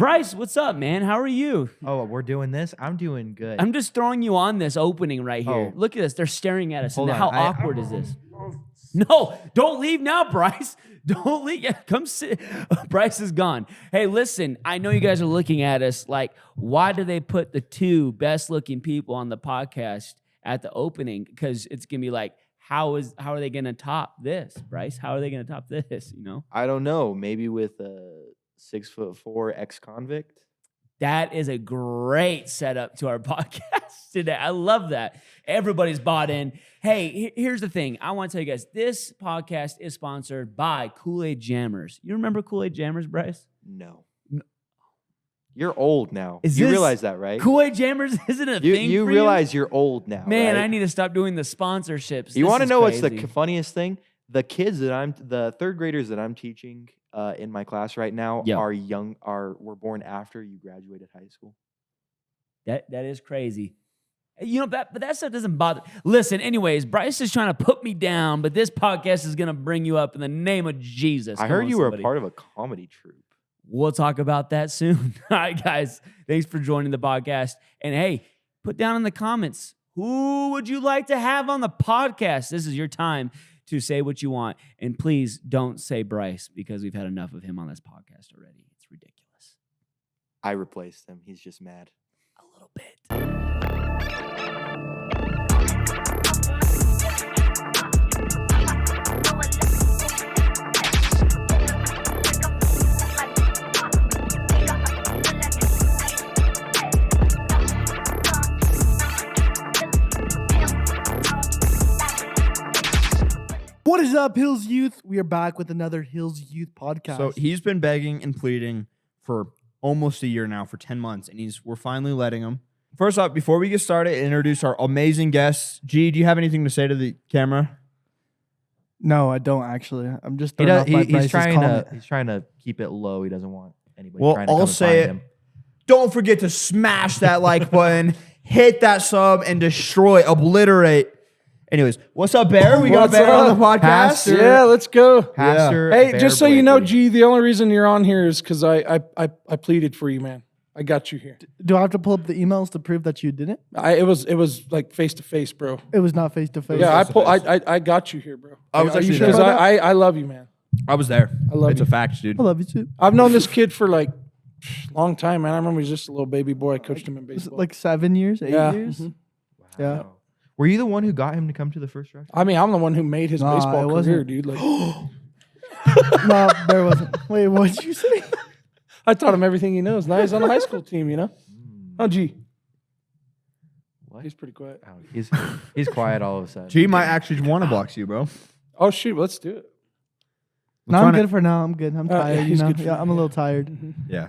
Bryce, what's up, man? How are you? Oh, we're doing this? I'm doing good. I'm just throwing you on this opening right here. Oh. Look at this. They're staring at us. Hold And on. how awkward is this? No, don't leave now, Bryce. Don't leave. Yeah, come sit. Bryce is gone. Hey, listen, I know you guys are looking at us like, why do they put the two best looking people on the podcast at the opening? Because it's going to be like, how are they going to top this, Bryce? How are they going to top this, you know? I don't know. Maybe with a 6'4" ex-convict. That is a great setup to our podcast today. I love that. Everybody's bought in. Hey, here's the thing. I want to tell you guys, this podcast is sponsored by Kool-Aid Jammers. You remember Kool-Aid Jammers, Bryce? No. You're old now. Is you this realize that, right? Kool-Aid Jammers isn't a thing You for realize you're old now, Man, right? I need to stop doing the sponsorships. You want to know what's the crazy. funniest thing? The third graders that I'm teaching in my class right now were born after you graduated high school. That is crazy. You know, but that stuff doesn't bother. Listen, anyways, Bryce is trying to put me down, but this podcast is going to bring you up in the name of Jesus. I heard you were a part of a comedy troupe. We'll talk about that soon. All right, guys. Thanks for joining the podcast. And hey, put down in the comments, who would you like to have on the podcast? This is your time to say what you want. And please don't say Bryce, because we've had enough of him on this podcast already. It's ridiculous. I replaced him. He's just mad. A little bit. What is up, Hills Youth? We are back with another Hills Youth podcast. So he's been begging and pleading for almost a year now, for 10 months, and we're finally letting him. First off, before we get started, introduce our amazing guests. G, do you have anything to say to the camera? No, I don't actually. I'm just He's Bryce's trying comment. to keep it low. He doesn't want anybody Well, trying to come I'll and say find it. him. Don't forget to smash that like button, hit that sub, and destroy, obliterate. Anyways, what's up, Bear? We got What's Bear on the up? podcast. Pastor. Yeah, let's go. Pastor Hey, Bear just so you know, Blakely. G, the only reason you're on here is because I pleaded for you, man. I got you here. Do I have to pull up the emails to prove that you didn't? It was like face to face, bro. It was not face to face. Yeah, I got you here, bro. I was actually sure because about that? I love you, man. I was there. I love It's you. a fact, dude. I love you too. I've known this kid for like a long time, man. I remember he was just a little baby boy. I coached him in Was it baseball. like 7 years, 8 Yeah. years? Mhm. Yeah. Wow. Were you the one who got him to come to the first round? I mean, I'm the one who made his Nah, baseball it career, wasn't. dude. Like, No, there wasn't. Wait, what did you say? I taught him everything he knows. Now he's on the high school team, you know? Oh, G. What? He's pretty quiet. Oh, he's quiet all of a sudden. G might actually want to box you, bro. Oh, shoot. Let's do it. No, I'm trying to- good for now. I'm good. I'm yeah, tired. You he's know? good for Yeah, now. I'm a little tired. Yeah.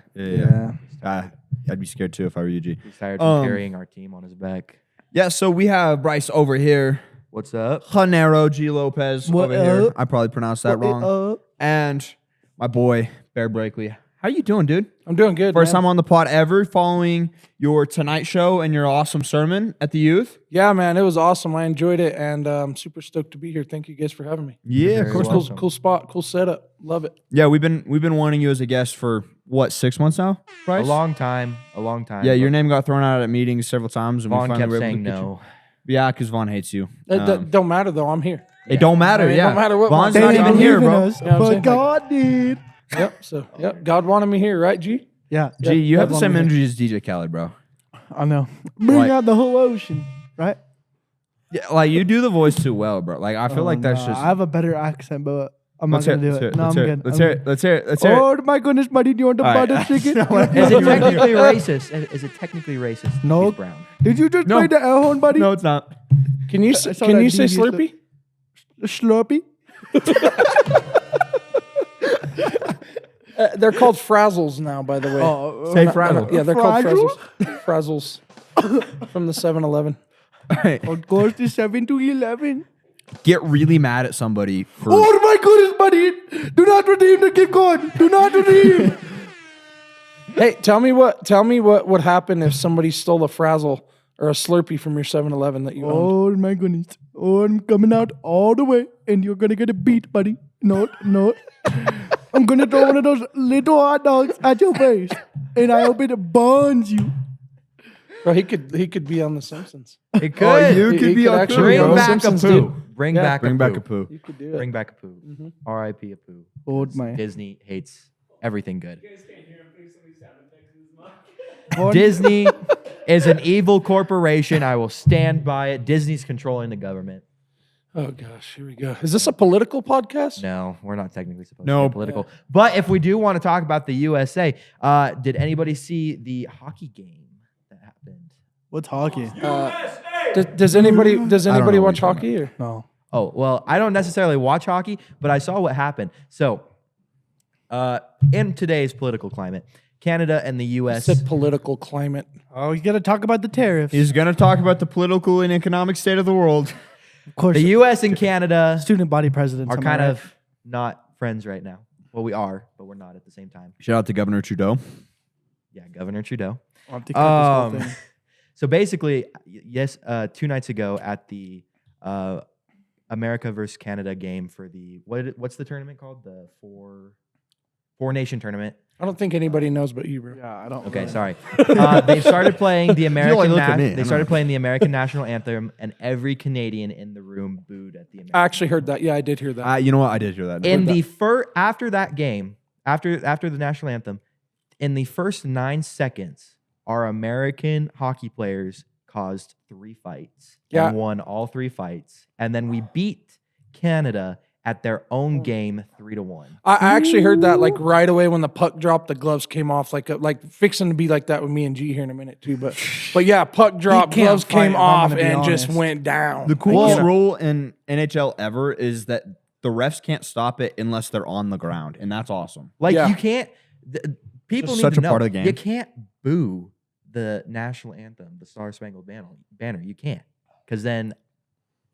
I'd be scared too if I were you, G. He's tired from carrying our team on his back. Yeah, so we have Bryce over here. What's up? Janero G. Lopez What over here. up? I probably pronounced that wrong. And my boy, Bear Blakely. How you doing, dude? I'm doing good, First man. time on the pod ever, following your Tonight Show and your awesome sermon at the youth. Yeah, man, it was awesome. I enjoyed it, and I'm super stoked to be here. Thank you guys for having me. Yeah, Very of course. welcome. Cool spot, cool setup. Love it. Yeah, we've been wanting you as a guest for what, 6 months now, Bryce? A long time. Yeah, your but name got thrown out at meetings several times, and we Vaughn finally kept were able saying to get no. you. Yeah, because Vaughn hates you. It don't matter though. I'm here. It don't matter. I mean, it yeah, don't matter what Vaughn's Vaughn's not saying, even I'm here, Believe in bro. us, You know what I'm but saying? God did. Yep. So yep. God wanted me here, right, G? Yeah, G, you have the God same wanted me. energy as DJ Khaled, bro. I know. Bring Like- out the whole ocean, right? Yeah, like you do the voice too well, bro. Like I feel like that's Nah, just. I have a better accent, but I'm not Let's hear gonna it. do it. No, I'm good. Let's hear it. Let's hear it. Let's hear it. Oh my goodness, buddy! Do you want the All right. butter chicken? That's not what I Is it You- technically racist? Is it technically racist? No. He's brown. Did you just No. play the air horn, buddy? No, it's not. Can you I saw can that you say devious Slurpee? Slurpee. They're called frazzles now, by the way. Say frazzle. Yeah, they're called Frazzles? frazzles. From the 7-Eleven. All right. Of course, the 7 to 11. Get really mad at somebody for. Oh my goodness, buddy! Do not redeem the gift card. Do not redeem. Hey, tell me what would happen if somebody stole a frazzle or a Slurpee from your 7-Eleven that you owned. Oh my goodness! Oh, I'm coming out all the way, and you're gonna get a beat, buddy. No. I'm gonna throw one of those little hot dogs at your face. and I hope it burns you. Bro, he could be on The Simpsons. It could. Oh, you He could be could on actually Bring bro. back Simpsons a did. poo. Bring Yeah. back Bring a back poo. a poo. You could do it. Bring back a poo. Mhm. R.I.P. a poo. Hold my. Disney hates everything good. Hold- Disney is an evil corporation. I will stand by it. Disney's controlling the government. Oh gosh, here we go. Is this a political podcast? No, we're not technically supposed No. to be political. But if we do want to talk about the USA, did anybody see the hockey game that happened? What's hockey? Does anybody know what watch you're hockey? Or? No. Oh, well, I don't necessarily watch hockey, but I saw what happened. So, in today's political climate, Canada and the U.S. It's a political climate. Oh, you got to talk about the tariffs. He's going to talk about the political and economic state of the world. Of course, The U.S. and Canada student body presidents are am I kind right? of not friends right now. Well, we are, but we're not at the same time. Shout out to Governor Trudeau. Yeah, Governor Trudeau. I'll have to cut this whole thing. So basically, yes, 2 nights ago at the America versus Canada game for the what's the tournament called? The four nation tournament. I don't think anybody knows but you, bro. Yeah, I don't. Okay, really- sorry. They started playing the American. look at me, They I'm started not- playing the American national anthem, and every Canadian in the room booed at the American. I actually heard that. Yeah, I did hear that. You know what? I did hear that. In the after that game, after the national anthem, in the first 9 seconds, our American hockey players caused 3 fights Yeah. and won all 3 fights, and then we beat Canada at their own game 3-1. I actually heard that like right away when the puck dropped, the gloves came off, like fixing to be like that with me and G here in a minute too. But yeah, puck dropped, can't gloves fight, came if I'm off, gonna be and just honest. went down. The coolest Well- rule in NHL ever is that the refs can't stop it unless they're on the ground, and that's awesome. Like Yeah. you can't. People Just need such to a know, part of the game. You can't boo the national anthem, the Star Spangled Banner. You can't, because then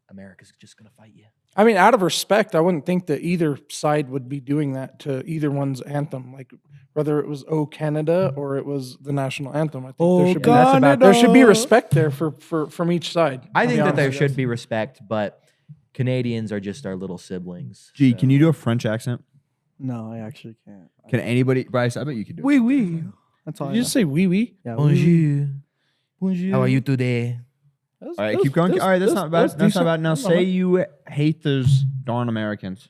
America's just gonna fight you. I mean, out of respect, I wouldn't think that either side would be doing that to either one's anthem. Like whether it was "Oh Canada" or it was the national anthem. I think Oh, there should be Canada. there should be respect there for from each side. I I'll think be that there honest. should be respect, but Canadians are just our little siblings. Gee, so- can you do a French accent? No, I actually can't. Can anybody, Bryce? I bet you could do it. Oui, oui. That's all. Did I you know. just say wee wee? Yeah, oui, oui. Bonjour. Bonjour. How are you today? All right, keep going. All right, that's not bad. That's not bad. Now say you hate those darn Americans.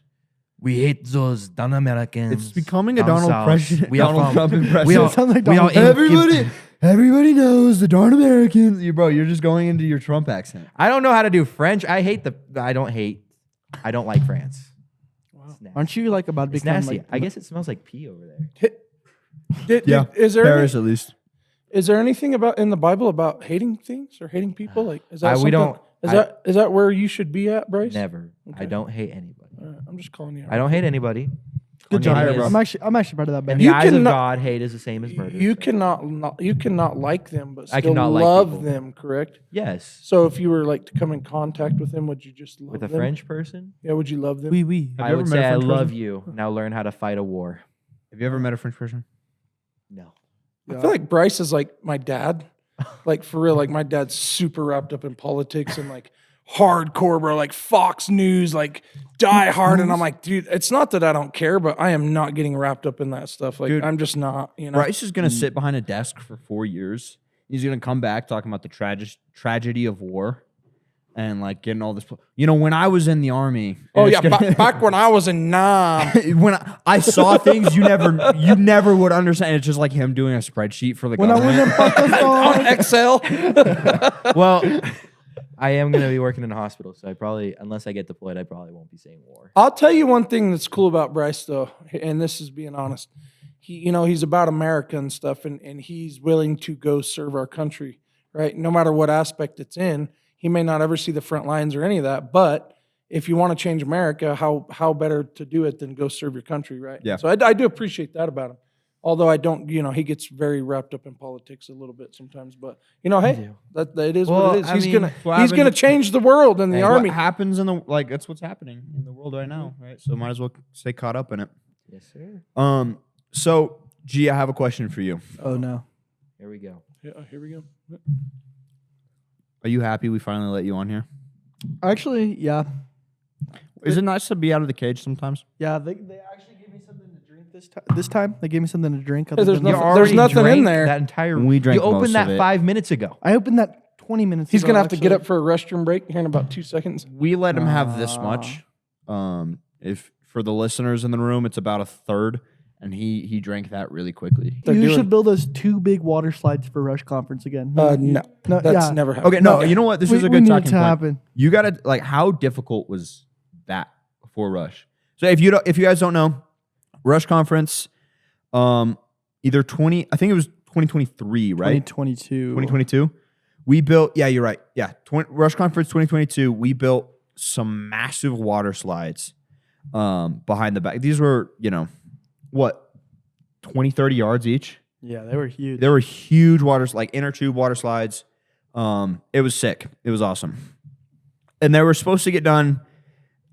We hate those Don Americans. It's becoming a down Donald south. President. We are Donald from- Trump impression. we are- Sounds like we are Donald Everybody knows the darn Americans. Bro, you're just going into your Trump accent. I don't know how to do French. I don't like France. It's nasty. Aren't you like about to It's become nasty. like? I guess it smells like pee over there. Is there Paris at least. is there anything about in the Bible about hating things or hating people? Like is that we something- don't- Is that where you should be at, Bryce? Never. I Okay. don't hate anybody. All right, I'm just calling you. I don't hate anybody. Good job. Hate is- I'm actually part of that In band. the You eyes of cannot- God, hate is the same as murder. You so- cannot like them, but I still cannot like love people. them. Correct. Yes. So if you were like to come in contact with them, would you just love With a them? French person, Yeah, would you love them? Oui, oui. Have I you would ever met say a I French love person? you. Now learn how to fight a war. Have you ever met a French person? No. I feel like Bryce is like my dad. Like for real, like my dad's super wrapped up in politics and like hardcore, bro, like Fox News, like die hard. And I'm like, dude, it's not that I don't care, but I am not getting wrapped up in that stuff. Like Dude, I'm just not, you know. Bryce is gonna sit behind a desk for 4 years. He's gonna come back talking about the tragedy of war, and like getting all this. When I was in the army. Oh and yeah, it's gonna- back when I was in Nam. when I saw things you never would understand. It's just like him doing a spreadsheet for the When I government. was in on Pakistan. Excel. Well, I am going to be working in a hospital, so I probably, unless I get deployed, I probably won't be saying war. I'll tell you one thing that's cool about Bryce though, and this is being honest. He's about America and stuff, and he's willing to go serve our country, right? No matter what aspect it's in. He may not ever see the front lines or any of that, but if you want to change America, how better to do it than go serve your country, right? Yeah. So I do appreciate that about him. Although I don't, he gets very wrapped up in politics a little bit sometimes. But hey, that it is Well, what it is. I He's mean, gonna what he's gonna happened- change the world in the Hey, army. What happens that's what's happening in the world right now, right? So might as well stay caught up in it. Yes, sir. So G, I have a question for you. Oh no. Here we go. Yeah, here we go. Are you happy we finally let you on here? Actually, yeah. Is it nice to be out of the cage sometimes? Yeah, they actually gave me something to drink this time? They gave me something to drink. Hey, there's than- nothing- You there's already nothing in drank there. That entire. We drank You opened most of that it. 5 minutes ago. I opened that 20 minutes He's ago. gonna have to get actually. up for a restroom break here in about 2 seconds. We let him have this much. If for the listeners in the room, it's about a third, and he drank that really quickly. They're You doing- should build us 2 big water slides for Rush Conference again. No, no, that's yeah. never happened. Okay, no, you know what? This is a we good need it talking to point. happen. You gotta like, how difficult was that for Rush? So if you guys don't know, Rush Conference, either 20, I think it was 2023, right? 2022. 2022. We built, yeah, you're right. Yeah, Rush Conference 2022. We built some massive water slides behind the back. These were, what, 20, 30 yards each. Yeah, they were huge. There were huge like inner tube water slides. It was sick. It was awesome. And they were supposed to get done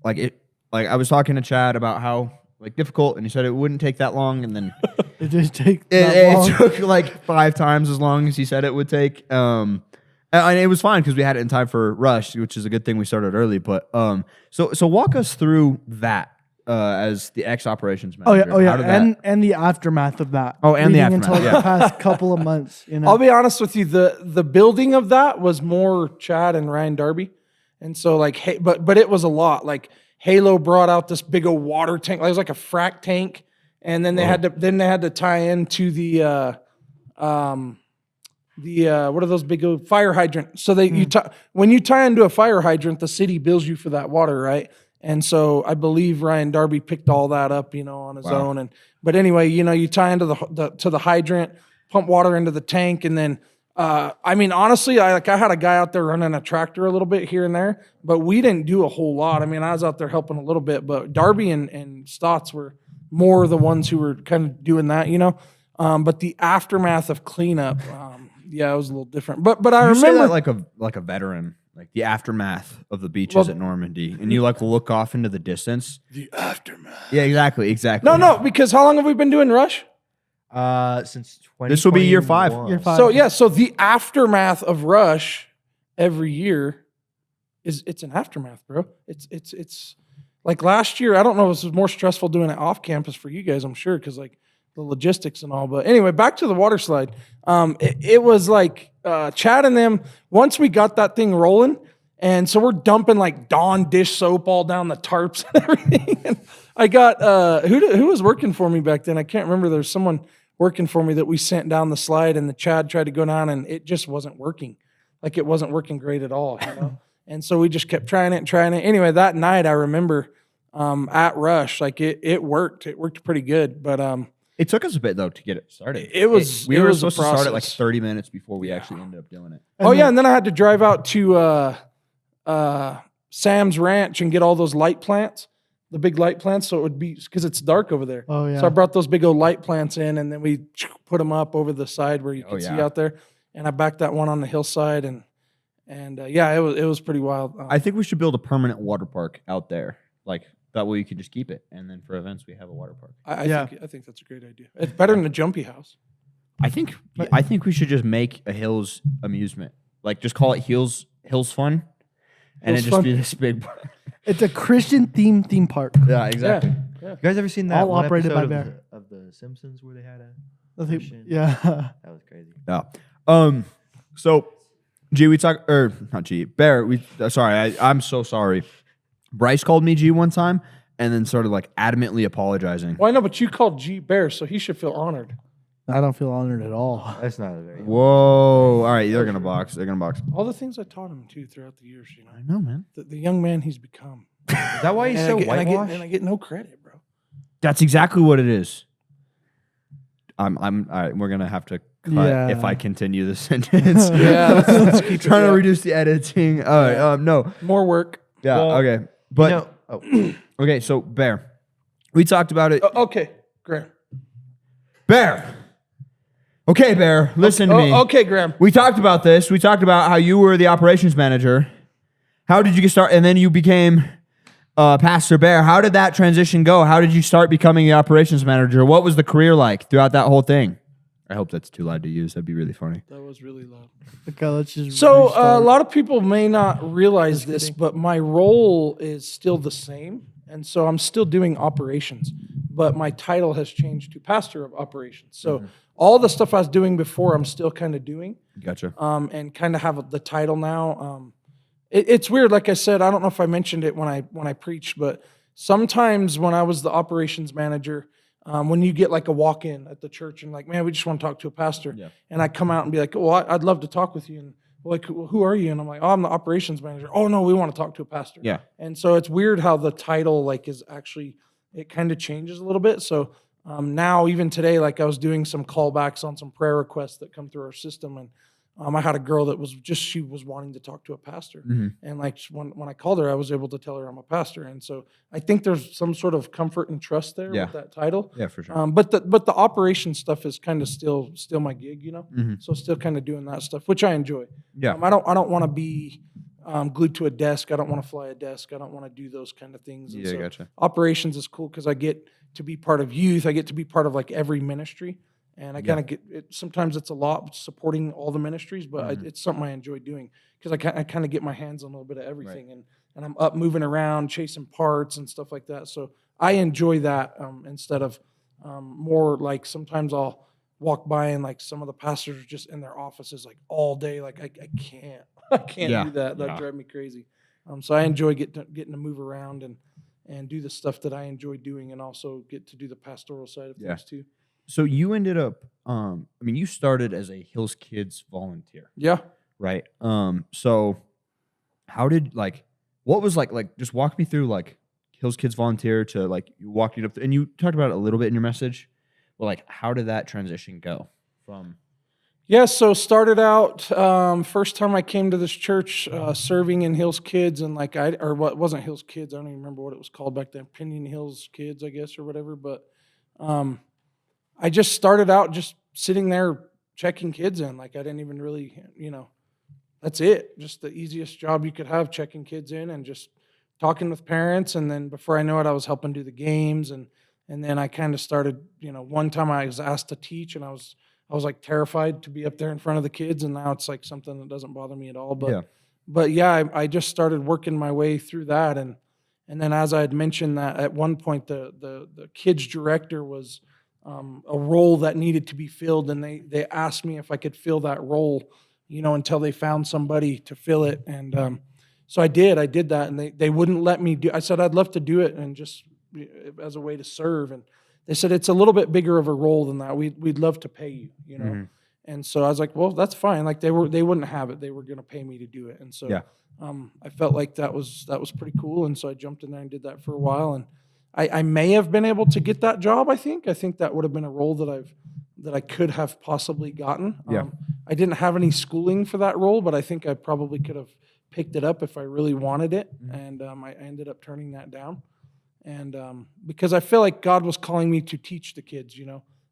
like I was talking to Chad about how like difficult, and he said it wouldn't take that long, and then It didn't take that long. it took like 5 times as long as he said it would take. And it was fine because we had it in time for Rush, which is a good thing we started early. But so walk us through that as the ex-operations manager. Oh yeah, How did that- and the aftermath of that. Oh, and the leading aftermath, until yeah. the past couple of months. I'll be honest with you. The building of that was more Chad and Ryan Darby, and so like, hey, but it was a lot. Like Halo brought out this big old water tank. Like, it was like a frac tank, and then they had to tie into the what are those big old fire hydrant? So when you tie into a fire hydrant, the city bills you for that water, right? And so I believe Ryan Darby picked all that up, on his own. But anyway, you tie into the hydrant, pump water into the tank, and then honestly, I had a guy out there running a tractor a little bit here and there, but we didn't do a whole lot. I was out there helping a little bit, but Darby and Stotts were more the ones who were kind of doing that, But the aftermath of cleanup, it was a little different. But I You say remember that like a veteran, like the aftermath of the beaches at Normandy, and you like look off into the distance. the aftermath. Yeah, exactly. No, because how long have we been doing Rush? Since 2021. This will be year 5. Year 5. So the aftermath of Rush every year it's an aftermath, bro. It's like last year. I don't know if this was more stressful doing it off campus for you guys. I'm sure because like the logistics and all. But anyway, back to the water slide. It was like Chad and them. Once we got that thing rolling, and so we're dumping like Dawn dish soap all down the tarps and everything. And I got who was working for me back then? I can't remember. There's someone working for me that we sent down the slide, and the Chad tried to go down, and it just wasn't working. Like it wasn't working great at all, And so we just kept trying it. Anyway, that night I remember at Rush, like it worked. It worked pretty good, but It took us a bit though to get it started. We were a supposed to start it like process. 30 minutes before we actually ended up doing it. And then I had to drive out to Sam's Ranch and get all those light plants, the big light plants, so it would be because it's dark over there. Oh yeah. So I brought those big old light plants in, and then we put them up over the side where you can see out there. And I backed that one on the hillside, and it was pretty wild. I think we should build a permanent water park out there. Like that way you can just keep it, and then for events we have a water park. I think that's a great idea. It's better than a jumpy house. I think we should just make a Hills amusement. Like just call it Hills Fun, and Hills it just Fun. be this big. It's a Christian theme park. Yeah, exactly. You guys ever seen that All one operated episode by of Bear. of the Simpsons where they had a I think- Christian? yeah. That was crazy. Yeah. So, G, we talked, or not G, Bear. I'm so sorry. Bryce called me G one time, and then started like adamantly apologizing. Well, I know, but you called G Bear, so he should feel honored. I don't feel honored at all. That's not a very. Whoa! All right, they're gonna box. They're gonna box. All the things I taught him too throughout the years, I know, man. the young man he's become. Is that why he's so whitewashed? And I get no credit, bro. That's exactly what it is. I'm. All right, we're gonna have to cut Yeah. if I continue this sentence. Yeah, let's keep it, Trying to yeah. reduce the editing. All right. No. More work. Yeah. Well, okay. But You know, okay. So Bear, we talked about it. Okay, Graham. Bear. Okay, Bear. Listen to me. Okay, Graham. We talked about this. We talked about how you were the operations manager. How did you get started? And then you became Pastor Bear. How did that transition go? How did you start becoming the operations manager? What was the career like throughout that whole thing? I hope that's too loud to use. That'd be really funny. That was really loud. Okay, let's just. So a restart. lot of people may not realize this, but my role is still the same, and so I'm still doing operations. but my title has changed to pastor of operations. So all the stuff I was doing before, I'm still kind of doing. Gotcha. And kind of have the title now. It's weird. Like I said, I don't know if I mentioned it when I preached, but sometimes when I was the operations manager, when you get like a walk-in at the church and like, man, we just want to talk to a pastor. Yeah. And I come out and be like, well, I'd love to talk with you. And like, well, who are you? And I'm like, oh, I'm the operations manager. Oh no, we want to talk to a pastor. Yeah. And so it's weird how the title like is actually, it kind of changes a little bit. So now even today, like I was doing some callbacks on some prayer requests that come through our system, and I had a girl that she was wanting to talk to a pastor. And like when I called her, I was able to tell her I'm a pastor. And so I think there's some sort of comfort and trust there with that title. Yeah, for sure. But the operation stuff is kind of still my gig, you know? So still kind of doing that stuff, which I enjoy. Yeah. I don't want to be glued to a desk. I don't want to fly a desk. I don't want to do those kind of things. And Yeah, so gotcha. operations is cool because I get to be part of youth. I get to be part of like every ministry. And I kind of get it. Sometimes it's a lot supporting all the ministries, but it's something I enjoy doing because I kind of get my hands on a little bit of everything, and I'm up moving around, chasing parts and stuff like that. So I enjoy that instead of more like sometimes I'll walk by and like some of the pastors are just in their offices like all day. Like I can't do that. That drives me crazy. So I enjoy getting to move around and do the stuff that I enjoy doing, and also get to do the pastoral side of things too. So you ended up, you started as a Hills Kids volunteer, Yeah. right? So how did what was just walk me through Hills Kids volunteer to you walking up, and you talked about it a little bit in your message, but how did that transition go from? Yeah, so started out first time I came to this church serving in Hills Kids, and what wasn't Hills Kids, I don't even remember what it was called back then, Pinion Hills Kids, I guess, or whatever, but I just started out just sitting there checking kids in. Like I didn't even really, that's it. Just the easiest job you could have, checking kids in and just talking with parents. And then before I know it, I was helping do the games. And then I kind of started, one time I was asked to teach, and I was like terrified to be up there in front of the kids. And now it's like something that doesn't bother me at all. But I just started working my way through that. And then as I had mentioned that at one point, the kids director was a role that needed to be filled, and they asked me if I could fill that role, until they found somebody to fill it. And so I did that, and they wouldn't let me do. I said I'd love to do it, and just as a way to serve. And they said it's a little bit bigger of a role than that. We'd love to pay you, And so I was like, well, that's fine. Like they wouldn't have it. They were going to pay me to do it. And so I felt like that was pretty cool. And so I jumped in there and did that for a while. And I may have been able to get that job. I think that would have been a role that I could have possibly gotten. I didn't have any schooling for that role, but I think I probably could have picked it up if I really wanted it. And I ended up turning that down. And because I feel like God was calling me to teach the kids,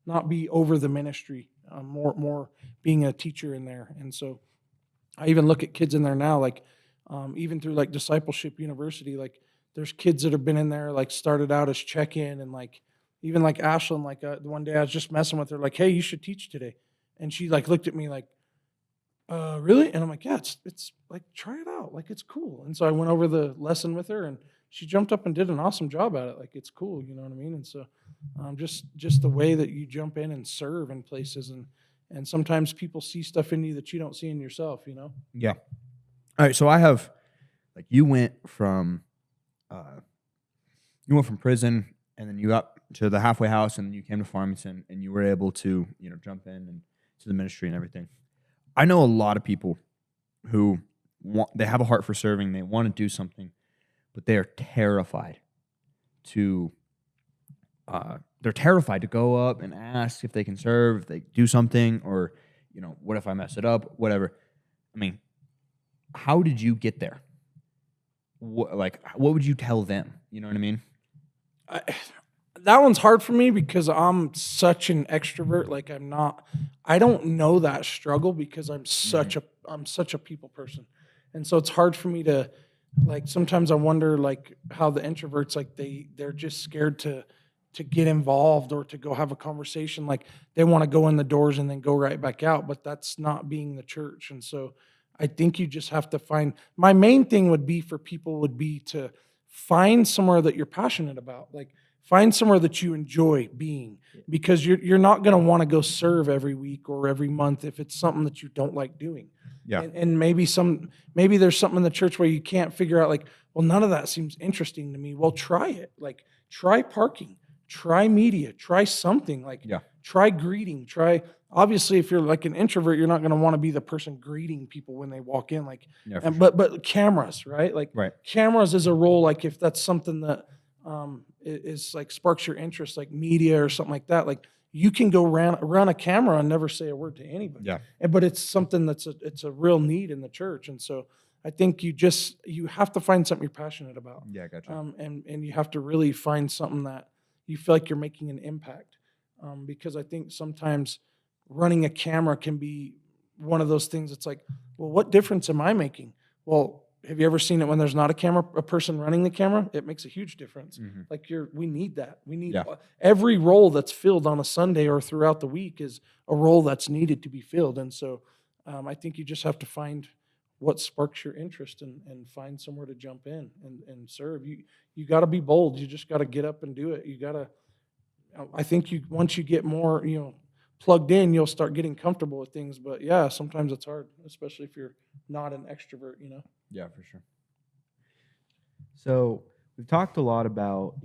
not be over the ministry, more being a teacher in there. And so I even look at kids in there now, even through Discipleship University, there's kids that have been in there, started out as check-in, and even Ashlyn, the one day I was just messing with her, hey, you should teach today. And she looked at me really? And I'm like, yeah, it's try it out. It's cool. And so I went over the lesson with her, and she jumped up and did an awesome job at it. It's cool, you know what I mean? And so just the way that you jump in and serve in places, and sometimes people see stuff in you that you don't see in yourself, Yeah. All right, so I have, you went from prison, and then you got to the halfway house, and then you came to Farmington, and you were able to, jump in and to the ministry and everything. I know a lot of people who they have a heart for serving, they want to do something, but they are terrified to go up and ask if they can serve, if they do something, or what if I mess it up, whatever. I mean, how did you get there? What would you tell them? You know what I mean? That one's hard for me because I'm such an extrovert. I don't know that struggle because I'm such a people person. And so it's hard for me to, sometimes I wonder, how the introverts, they're just scared to get involved or to go have a conversation. They want to go in the doors and then go right back out, but that's not being the church. And so I think you just have to find, my main thing would be for people to find somewhere that you're passionate about. find somewhere that you enjoy being, because you're not going to want to go serve every week or every month if it's something that you don't like doing. Yeah. And maybe there's something in the church where you can't figure out, like, well, none of that seems interesting to me. Well, try it. Like, try parking, try media, try something. Like, try greeting, obviously, if you're like an introvert, you're not going to want to be the person greeting people when they walk in. Like, but cameras, right? Like, cameras is a role. Like, if that's something that is like sparks your interest, like media or something like that, like, you can go run a camera and never say a word to anybody. Yeah. But it's something it's a real need in the church. And so I think you have to find something you're passionate about. Yeah, gotcha. And you have to really find something that you feel like you're making an impact. Because I think sometimes running a camera can be one of those things that's like, well, what difference am I making? Well, have you ever seen it when there's not a person running the camera? It makes a huge difference. Mm-hmm. Like, we need that. We need every role that's filled on a Sunday or throughout the week is a role that's needed to be filled. And so I think you just have to find what sparks your interest and find somewhere to jump in and serve. You got to be bold. You just got to get up and do it. You got to, I think once you get more, plugged in, you'll start getting comfortable with things. But yeah, sometimes it's hard, especially if you're not an extrovert, Yeah, for sure. So we've talked a lot about,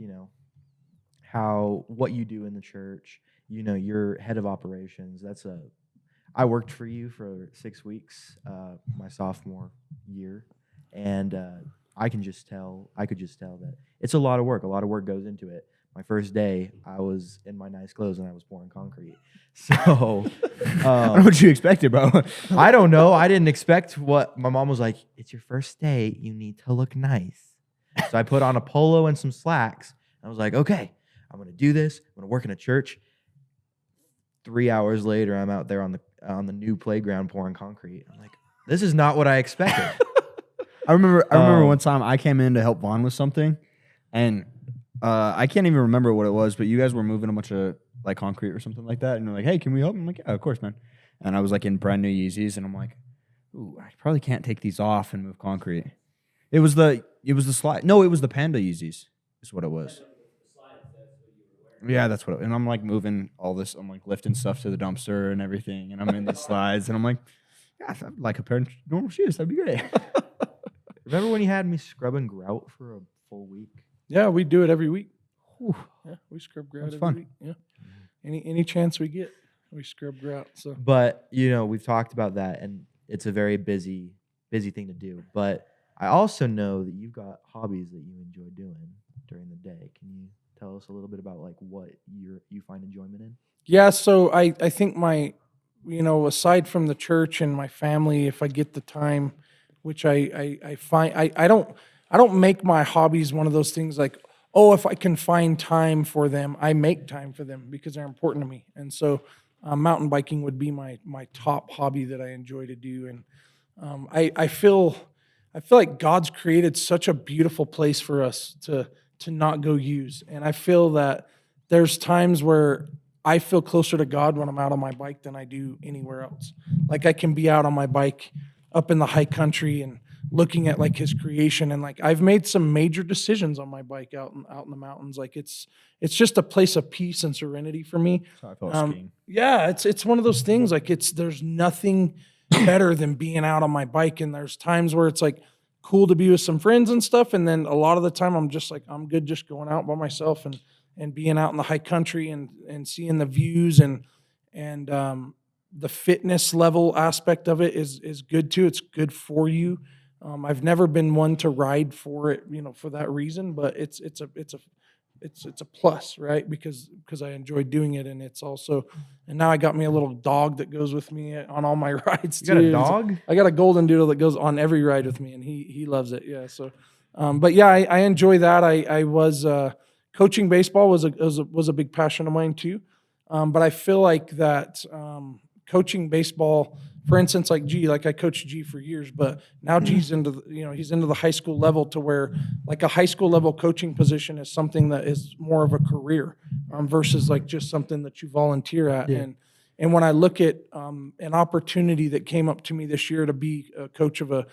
what you do in the church. You're head of operations. I worked for you for 6 weeks, my sophomore year, and I could just tell that it's a lot of work. A lot of work goes into it. My first day, I was in my nice clothes and I was pouring concrete. So I don't know what you expected, bro. I don't know. I didn't expect what my mom was like. It's your first day. You need to look nice. So I put on a polo and some slacks. I was like, okay, I'm going to do this. I'm going to work in a church. 3 hours later, I'm out there on the new playground pouring concrete. I'm like, this is not what I expected. I remember one time I came in to help Vaughn with something, and I can't even remember what it was, but you guys were moving a bunch of like concrete or something like that, and you're like, "Hey, can we help?" I'm like, "Yeah, of course, man." And I was like in brand new Yeezys, and I'm like, "Ooh, I probably can't take these off and move concrete." It was the slide. No, it was the Panda Yeezys. Is what it was. Yeah, that's what. And I'm like moving all this. I'm like lifting stuff to the dumpster and everything, and I'm in these slides, and I'm like, "Yeah, I'd like a pair of normal shoes. That'd be great." Remember when you had me scrubbing grout for a full week? Yeah, we do it every week. Whew. Yeah, we scrub grout every fun. week. Yeah, any chance we get, we scrub grout. So, but we've talked about that, and it's a very busy thing to do. But I also know that you've got hobbies that you enjoy doing during the day. Can you tell us a little bit about like what you find enjoyment in? Yeah, so I think my, aside from the church and my family, if I get the time, which I find I don't make my hobbies one of those things like, oh, if I can find time for them, I make time for them because they're important to me. And so mountain biking would be my top hobby that I enjoy to do. And I feel like God's created such a beautiful place for us to not go use. And I feel that there's times where I feel closer to God when I'm out on my bike than I do anywhere else. Like, I can be out on my bike up in the high country and looking at like His creation, and like I've made some major decisions on my bike out in the mountains. Like, it's just a place of peace and serenity for me. So I felt skiing. Yeah, it's one of those things. Like, there's nothing better than being out on my bike. And there's times where it's like cool to be with some friends and stuff, and then a lot of the time I'm just like, I'm good just going out by myself and being out in the high country and seeing the views and the fitness level aspect of it is good too. It's good for you. I've never been one to ride for it, for that reason, but it's a plus, right? Because I enjoy doing it, and it's also, and now I got me a little dog that goes with me on all my rides too. You got a dog? I got a golden doodle that goes on every ride with me, and he loves it. Yeah. So, but yeah, I enjoy that. I was coaching baseball was a big passion of mine too. But I feel like that coaching baseball, for instance, like I coached G for years, but now G's he's into the high school level to where like a high school level coaching position is something that is more of a career versus like just something that you volunteer at. Yeah. And when I look at an opportunity that came up to me this year to be a coach of a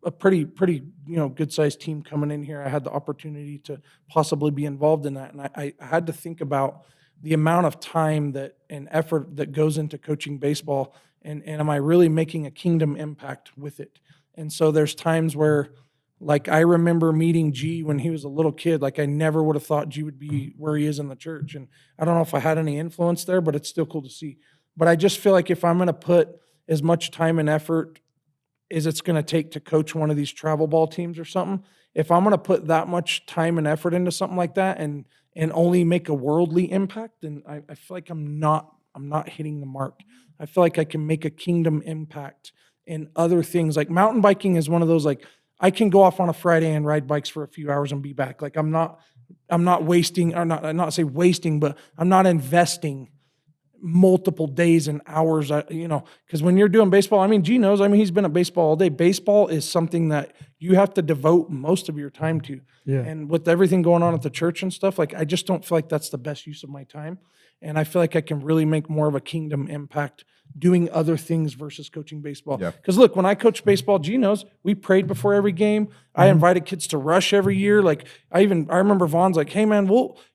a pretty good sized team coming in here. I had the opportunity to possibly be involved in that, and I had to think about the amount of time that and effort that goes into coaching baseball, and am I really making a kingdom impact with it? And so there's times where, like, I remember meeting G when he was a little kid. Like, I never would have thought G would be where he is in the church, and I don't know if I had any influence there, but it's still cool to see. But I just feel like if I'm going to put as much time and effort as it's going to take to coach one of these travel ball teams or something, if I'm going to put that much time and effort into something like that and only make a worldly impact, then I feel like I'm not hitting the mark. I feel like I can make a kingdom impact in other things. Like mountain biking is one of those, like, I can go off on a Friday and ride bikes for a few hours and be back. Like I'm not wasting, or not say wasting, but I'm not investing multiple days and hours, because when you're doing baseball, I mean, G knows, he's been at baseball all day. Baseball is something that you have to devote most of your time to. Yeah. And with everything going on at the church and stuff, like, I just don't feel like that's the best use of my time. And I feel like I can really make more of a kingdom impact doing other things versus coaching baseball. Yeah. Because look, when I coached baseball, G knows, we prayed before every game. I invited kids to rush every year. Like I remember Vaughn's like, hey man,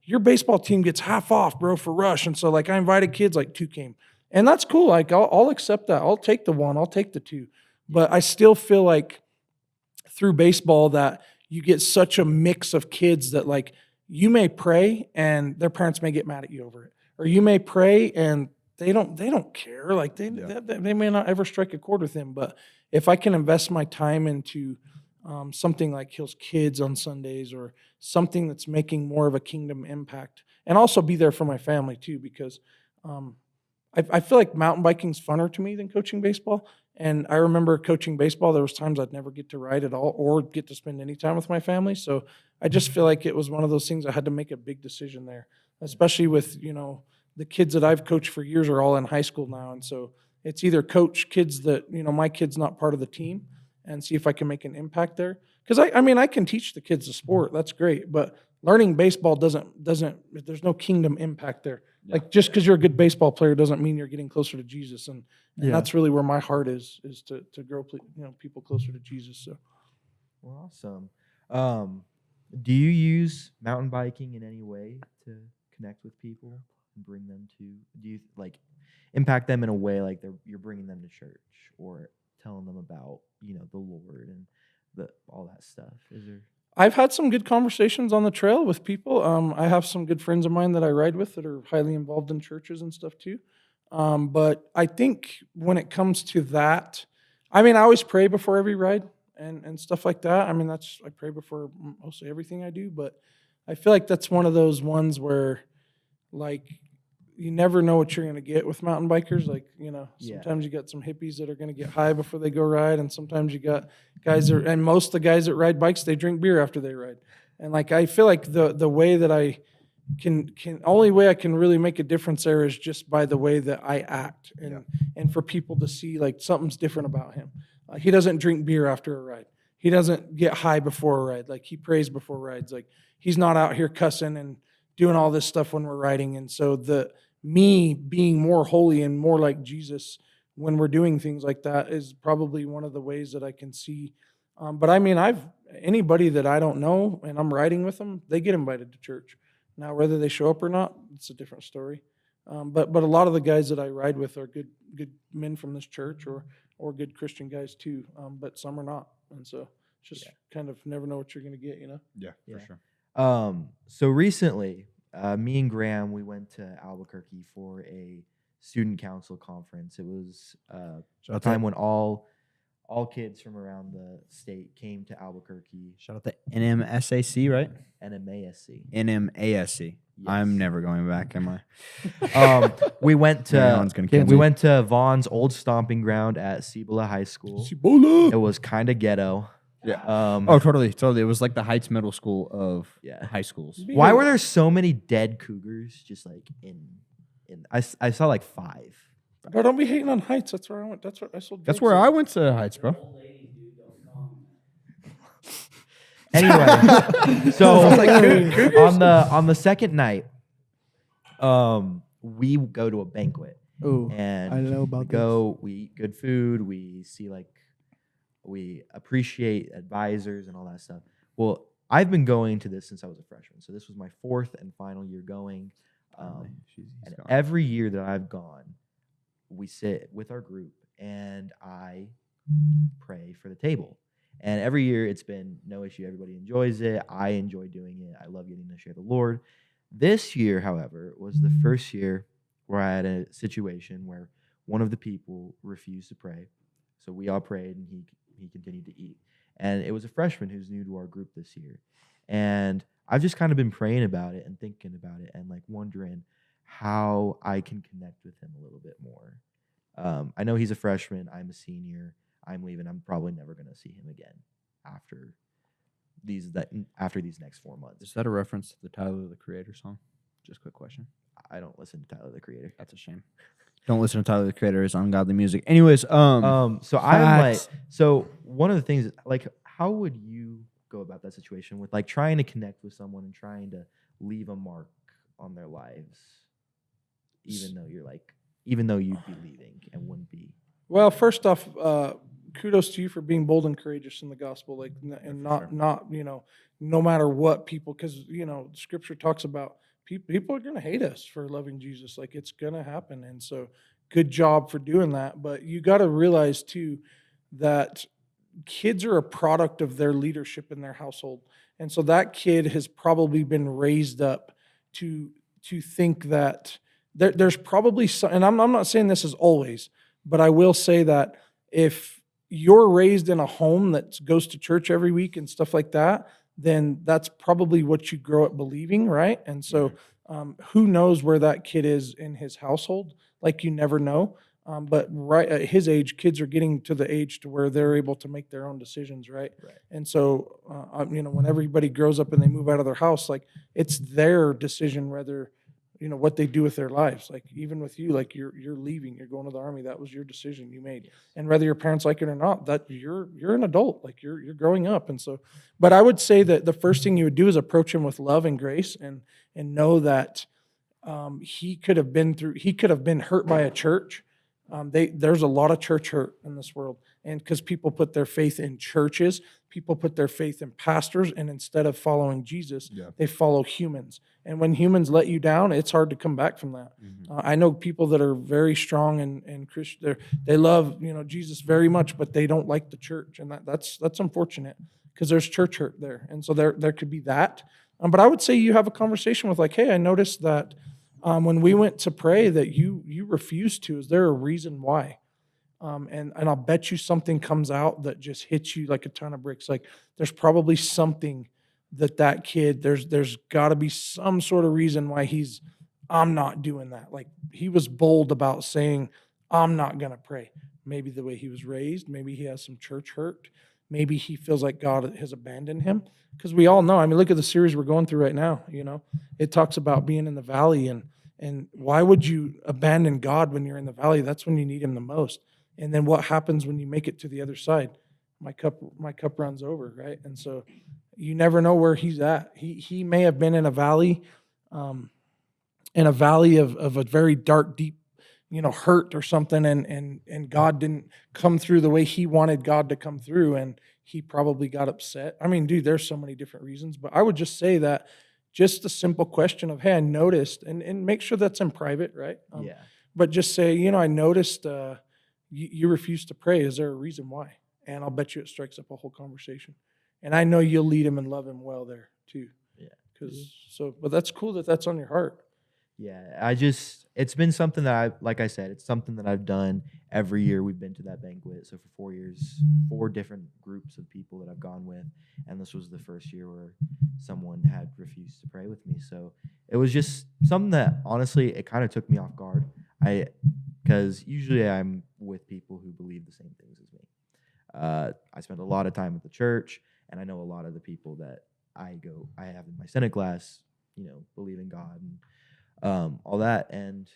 your baseball team gets half off, bro, for rush. And so like I invited kids, like 2 came. And that's cool. Like I'll accept that. I'll take the 1, I'll take the 2. But I still feel like through baseball that you get such a mix of kids that, like, you may pray and their parents may get mad at you over it. Or you may pray and they don't care. Like they may not ever strike a chord with him. But if I can invest my time into something like Hills Kids on Sundays, or something that's making more of a kingdom impact, and also be there for my family too, because I feel like mountain biking's funner to me than coaching baseball. And I remember coaching baseball, there was times I'd never get to ride at all or get to spend any time with my family. So I just feel like it was one of those things I had to make a big decision there, especially with, the kids that I've coached for years are all in high school now. And so it's either coach kids that, my kid's not part of the team and see if I can make an impact there. Because I can teach the kids the sport. That's great. But learning baseball doesn't, there's no kingdom impact there. Yeah. Like just because you're a good baseball player doesn't mean you're getting closer to Jesus. And that's really where my heart is to grow, people closer to Jesus. So. Well, awesome. Do you use mountain biking in any way to connect with people and bring them to, do you like impact them in a way like you're bringing them to church or telling them about, the Lord and all that stuff? Is there? I've had some good conversations on the trail with people. I have some good friends of mine that I ride with that are highly involved in churches and stuff too. But I think when it comes to that, I always pray before every ride and stuff like that. I pray before mostly everything I do, but I feel like that's one of those ones where, like, you never know what you're going to get with mountain bikers. Like, sometimes you got some hippies that are going to get high before they go ride. And sometimes you got guys and most of the guys that ride bikes, they drink beer after they ride. And like, I feel like the way that I only way I can really make a difference there is just by the way that I act and for people to see like something's different about him. He doesn't drink beer after a ride. He doesn't get high before a ride. Like he prays before rides. Like he's not out here cussing and doing all this stuff when we're riding. And so me being more holy and more like Jesus when we're doing things like that is probably one of the ways that I can see. But anybody that I don't know and I'm riding with them, they get invited to church. Now, whether they show up or not, it's a different story. But a lot of the guys that I ride with are good men from this church or good Christian guys too. But some are not. And so just kind of never know what you're going to get, Yeah, for sure. So recently, me and Graham, we went to Albuquerque for a student council conference. It was a time when all kids from around the state came to Albuquerque. Shout out to NMSAC, right? NMASC. NMASC. Yes. I'm never going back, am I? We went to to Vaughn's old stomping ground at Cibola High School. Cibola. It was kind of ghetto. Yeah. Totally. It was like the Heights Middle School of high schools. Why were there so many dead cougars? Just like I saw like 5. Bro, don't be hating on Heights. That's where I went. That's what I sold. That's where I went to Heights, bro. Anyway, so on the second night, we go to a banquet. Ooh, and I know about we eat good food. We see like we appreciate advisors and all that stuff. Well, I've been going to this since I was a freshman, so this was my 4th and final year going. And every year that I've gone, we sit with our group and I pray for the table. And every year it's been no issue. Everybody enjoys it. I enjoy doing it. I love getting to share the Lord. This year, however, was the first year where I had a situation where one of the people refused to pray. So we all prayed and he continued to eat. And it was a freshman who's new to our group this year. And I've just kind of been praying about it and thinking about it and like wondering how I can connect with him a little bit more. I know he's a freshman. I'm a senior. I'm leaving. I'm probably never going to see him again after these next 4 months. Is that a reference to the Tyler, the Creator song? Just a quick question. I don't listen to Tyler, the Creator. That's a shame. Don't listen to Tyler, the Creator. It's ungodly music. Anyways, So I'm like, facts. so one of the things, like, how would you go about that situation with like trying to connect with someone and trying to leave a mark on their lives, even though you'd be leaving and wouldn't be? Well, first off, kudos to you for being bold and courageous in the gospel, like, and not no matter what people, because Scripture talks about people are going to hate us for loving Jesus, like it's going to happen, and so good job for doing that. But you got to realize too that kids are a product of their leadership in their household, and so that kid has probably been raised up to think that there's probably some, and I'm not saying this is always, but I will say that if you're raised in a home that goes to church every week and stuff like that, then that's probably what you grow up believing, right? And so who knows where that kid is in his household? Like, you never know. But right at his age, kids are getting to the age to where they're able to make their own decisions, right? And so, when everybody grows up and they move out of their house, like, it's their decision whether what they do with their lives. Like, even with you, like, you're leaving, you're going to the army. That was your decision you made. And whether your parents like it or not, that you're an adult, like you're growing up. And so, but I would say that the first thing you would do is approach him with love and grace and know that he could have been hurt by a church. There's a lot of church hurt in this world. And because people put their faith in churches, people put their faith in pastors, and instead of following Jesus, they follow humans. And when humans let you down, it's hard to come back from that. I know people that are very strong and Christian. They love Jesus very much, but they don't like the church, and that's unfortunate because there's church hurt there, and so there could be that. But I would say you have a conversation with like, hey, I noticed that when we went to pray that you refused to. Is there a reason why? And I'll bet you something comes out that just hits you like a ton of bricks. Like, there's probably something that kid, there's got to be some sort of reason why I'm not doing that. Like, he was bold about saying, I'm not going to pray. Maybe the way he was raised, maybe he has some church hurt. Maybe he feels like God has abandoned him. Because we all know, I mean, look at the series we're going through right now. It talks about being in the valley, and why would you abandon God when you're in the valley? That's when you need him the most. And then what happens when you make it to the other side? My cup runs over, right? And so you never know where he's at. He may have been in a valley, of a very dark, deep, hurt or something, and God didn't come through the way he wanted God to come through, and he probably got upset. I mean, dude, there's so many different reasons, but I would just say that just a simple question of, hey, I noticed, and make sure that's in private, right? But just say, I noticed you refuse to pray. Is there a reason why? And I'll bet you it strikes up a whole conversation. And I know you'll lead him and love him well there too. But that's cool that that's on your heart. Yeah, it's been something that like I said, it's something that I've done every year. We've been to that banquet. So for 4 years, 4 different groups of people that I've gone with. And this was the first year where someone had refused to pray with me. So it was just something that, honestly, it kind of took me off guard. Because usually I'm with people who believe the same things as me. I spend a lot of time at the church, and I know a lot of the people that I have in my Senate class, believe in God and all that. And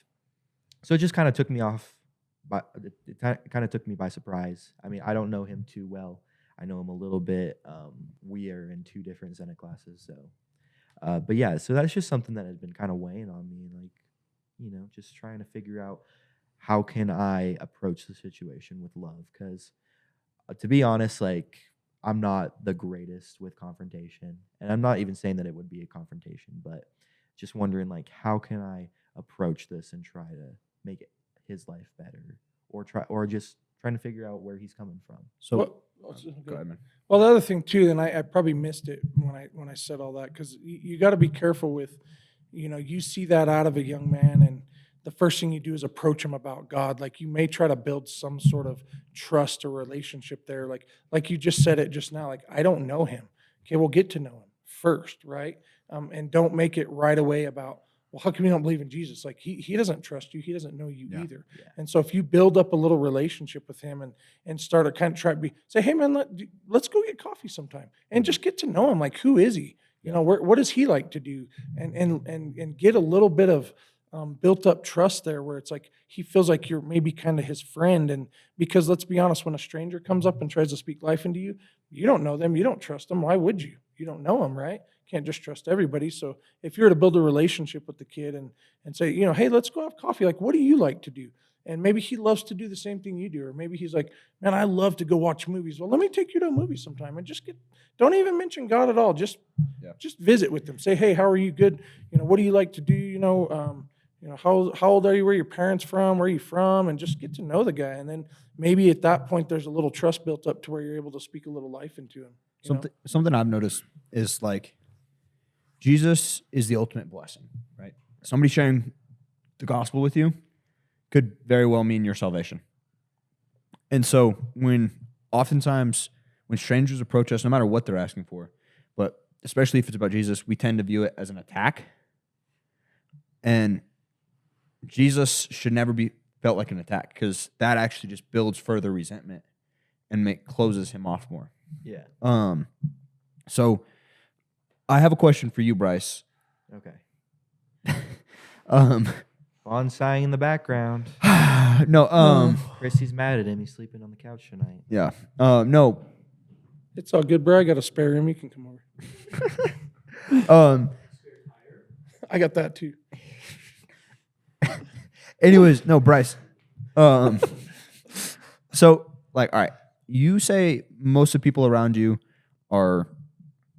so it just kind of took me off. It kind of took me by surprise. I mean, I don't know him too well. I know him a little bit. We are in 2 different Senate classes. So, but yeah, so that's just something that has been kind of weighing on me. Like, just trying to figure out how can I approach the situation with love? Because to be honest, like I'm not the greatest with confrontation, and I'm not even saying that it would be a confrontation, but just wondering like how can I approach this and try to make his life better, or just trying to figure out where he's coming from. So Go ahead, man. Well, the other thing too, and I probably missed it when I said all that, because you got to be careful with, you see that out of a young man, and the first thing you do is approach him about God. Like you may try to build some sort of trust or relationship there. Like you just said it just now. Like I don't know him. Okay, well get to know him first, right? And don't make it right away about, well, how come you don't believe in Jesus? Like he doesn't trust you. He doesn't know you either. Yeah. And so if you build up a little relationship with him and start to kind of say, hey man, let's go get coffee sometime and just get to know him. Like who is he? What does he like to do? And get a little bit of built up trust there, where it's like he feels like you're maybe kind of his friend. And because let's be honest, when a stranger comes up and tries to speak life into you, you don't know them, you don't trust them. Why would you? You don't know them, right? Can't just trust everybody. So if you're to build a relationship with the kid and say, hey, let's go have coffee. Like, what do you like to do? And maybe he loves to do the same thing you do. Or maybe he's like, man, I love to go watch movies. Well, let me take you to a movie sometime and don't even mention God at all. Just visit with them. Say, hey, how are you? Good. What do you like to do? How old are you? Where are your parents from? Where are you from? And just get to know the guy. And then maybe at that point, there's a little trust built up to where you're able to speak a little life into him. Something I've noticed is like, Jesus is the ultimate blessing, right? Somebody sharing the gospel with you could very well mean your salvation. And so oftentimes when strangers approach us, no matter what they're asking for, but especially if it's about Jesus, we tend to view it as an attack. And Jesus should never be felt like an attack, because that actually just builds further resentment and closes him off more. Yeah. So I have a question for you, Bryce. Okay. On sighing in the background. No. Chrissy's mad at him. He's sleeping on the couch tonight. Yeah. No. It's all good, bro. I got a spare room. You can come over. I got that too. Anyways, no, Bryce. So, like, all right, you say most of the people around you are,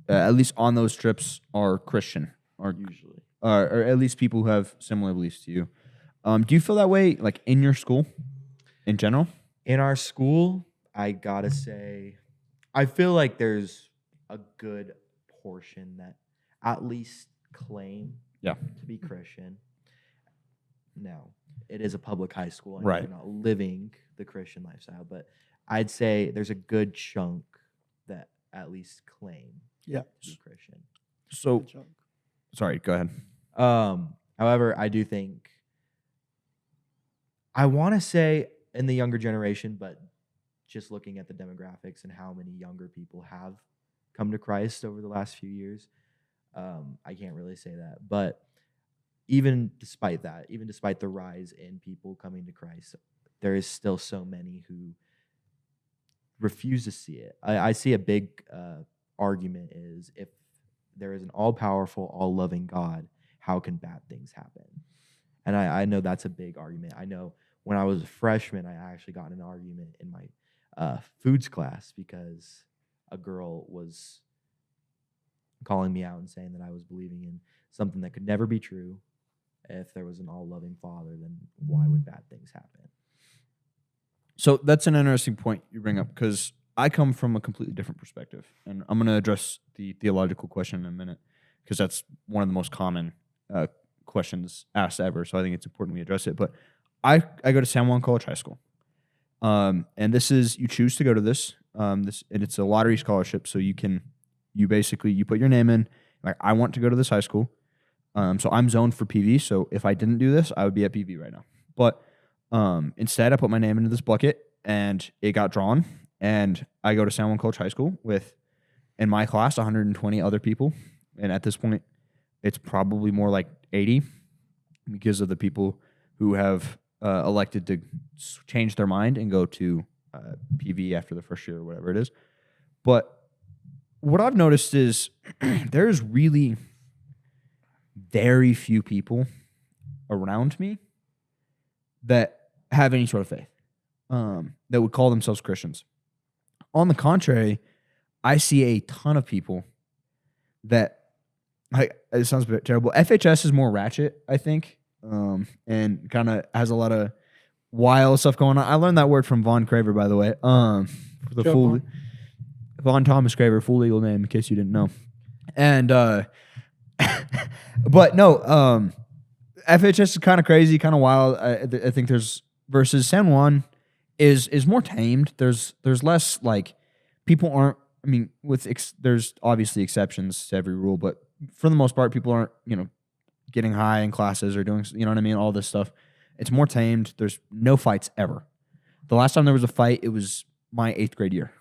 at least on those trips, are Christian, or Usually. Or at least people who have similar beliefs to you. Do you feel that way, like, in your school, in general? In our school, I gotta say, I feel like there's a good portion that at least claim to be Christian. Now, it is a public high school, and right. You're not living the Christian lifestyle, but I'd say there's a good chunk that at least claim to be Christian. So, sorry, go ahead. However, I do think, I want to say in the younger generation, but just looking at the demographics and how many younger people have come to Christ over the last few years, I can't really say that. But even despite that, even despite the rise in people coming to Christ, there is still so many who refuse to see it. I see a big argument is, if there is an all-powerful, all-loving God, how can bad things happen? And I know that's a big argument. I know when I was a freshman, I actually got in an argument in my foods class because a girl was calling me out and saying that I was believing in something that could never be true. If there was an all-loving Father, then why would bad things happen? So that's an interesting point you bring up, because I come from a completely different perspective. And I'm going to address the theological question in a minute, because that's one of the most common questions asked ever. So I think it's important we address it. But I go to San Juan College High School. And this is, you choose to go to this. And it's a lottery scholarship. So you put your name in, like, I want to go to this high school. So I'm zoned for PV. So if I didn't do this, I would be at PV right now. But instead, I put my name into this bucket, and it got drawn. And I go to San Juan College High School with, in my class, 120 other people. And at this point, it's probably more like 80, because of the people who have elected to change their mind and go to PV after the first year or whatever it is. But what I've noticed is there's really very few people around me that have any sort of faith, that would call themselves Christians. On the contrary, I see a ton of people that, like, it sounds a bit terrible. FHS is more ratchet, I think, and kind of has a lot of wild stuff going on. I learned that word from Von Craver, by the way. The Joe full Vaughn. Von Thomas Craver, full legal name, in case you didn't know. And but no, FHS is kind of crazy, kind of wild. I think there's versus San Juan is more tamed. There's less like people aren't. I mean, there's obviously exceptions to every rule, but for the most part, people aren't getting high in classes or doing what I mean. All this stuff. It's more tamed. There's no fights ever. The last time there was a fight, it was my 8th grade year,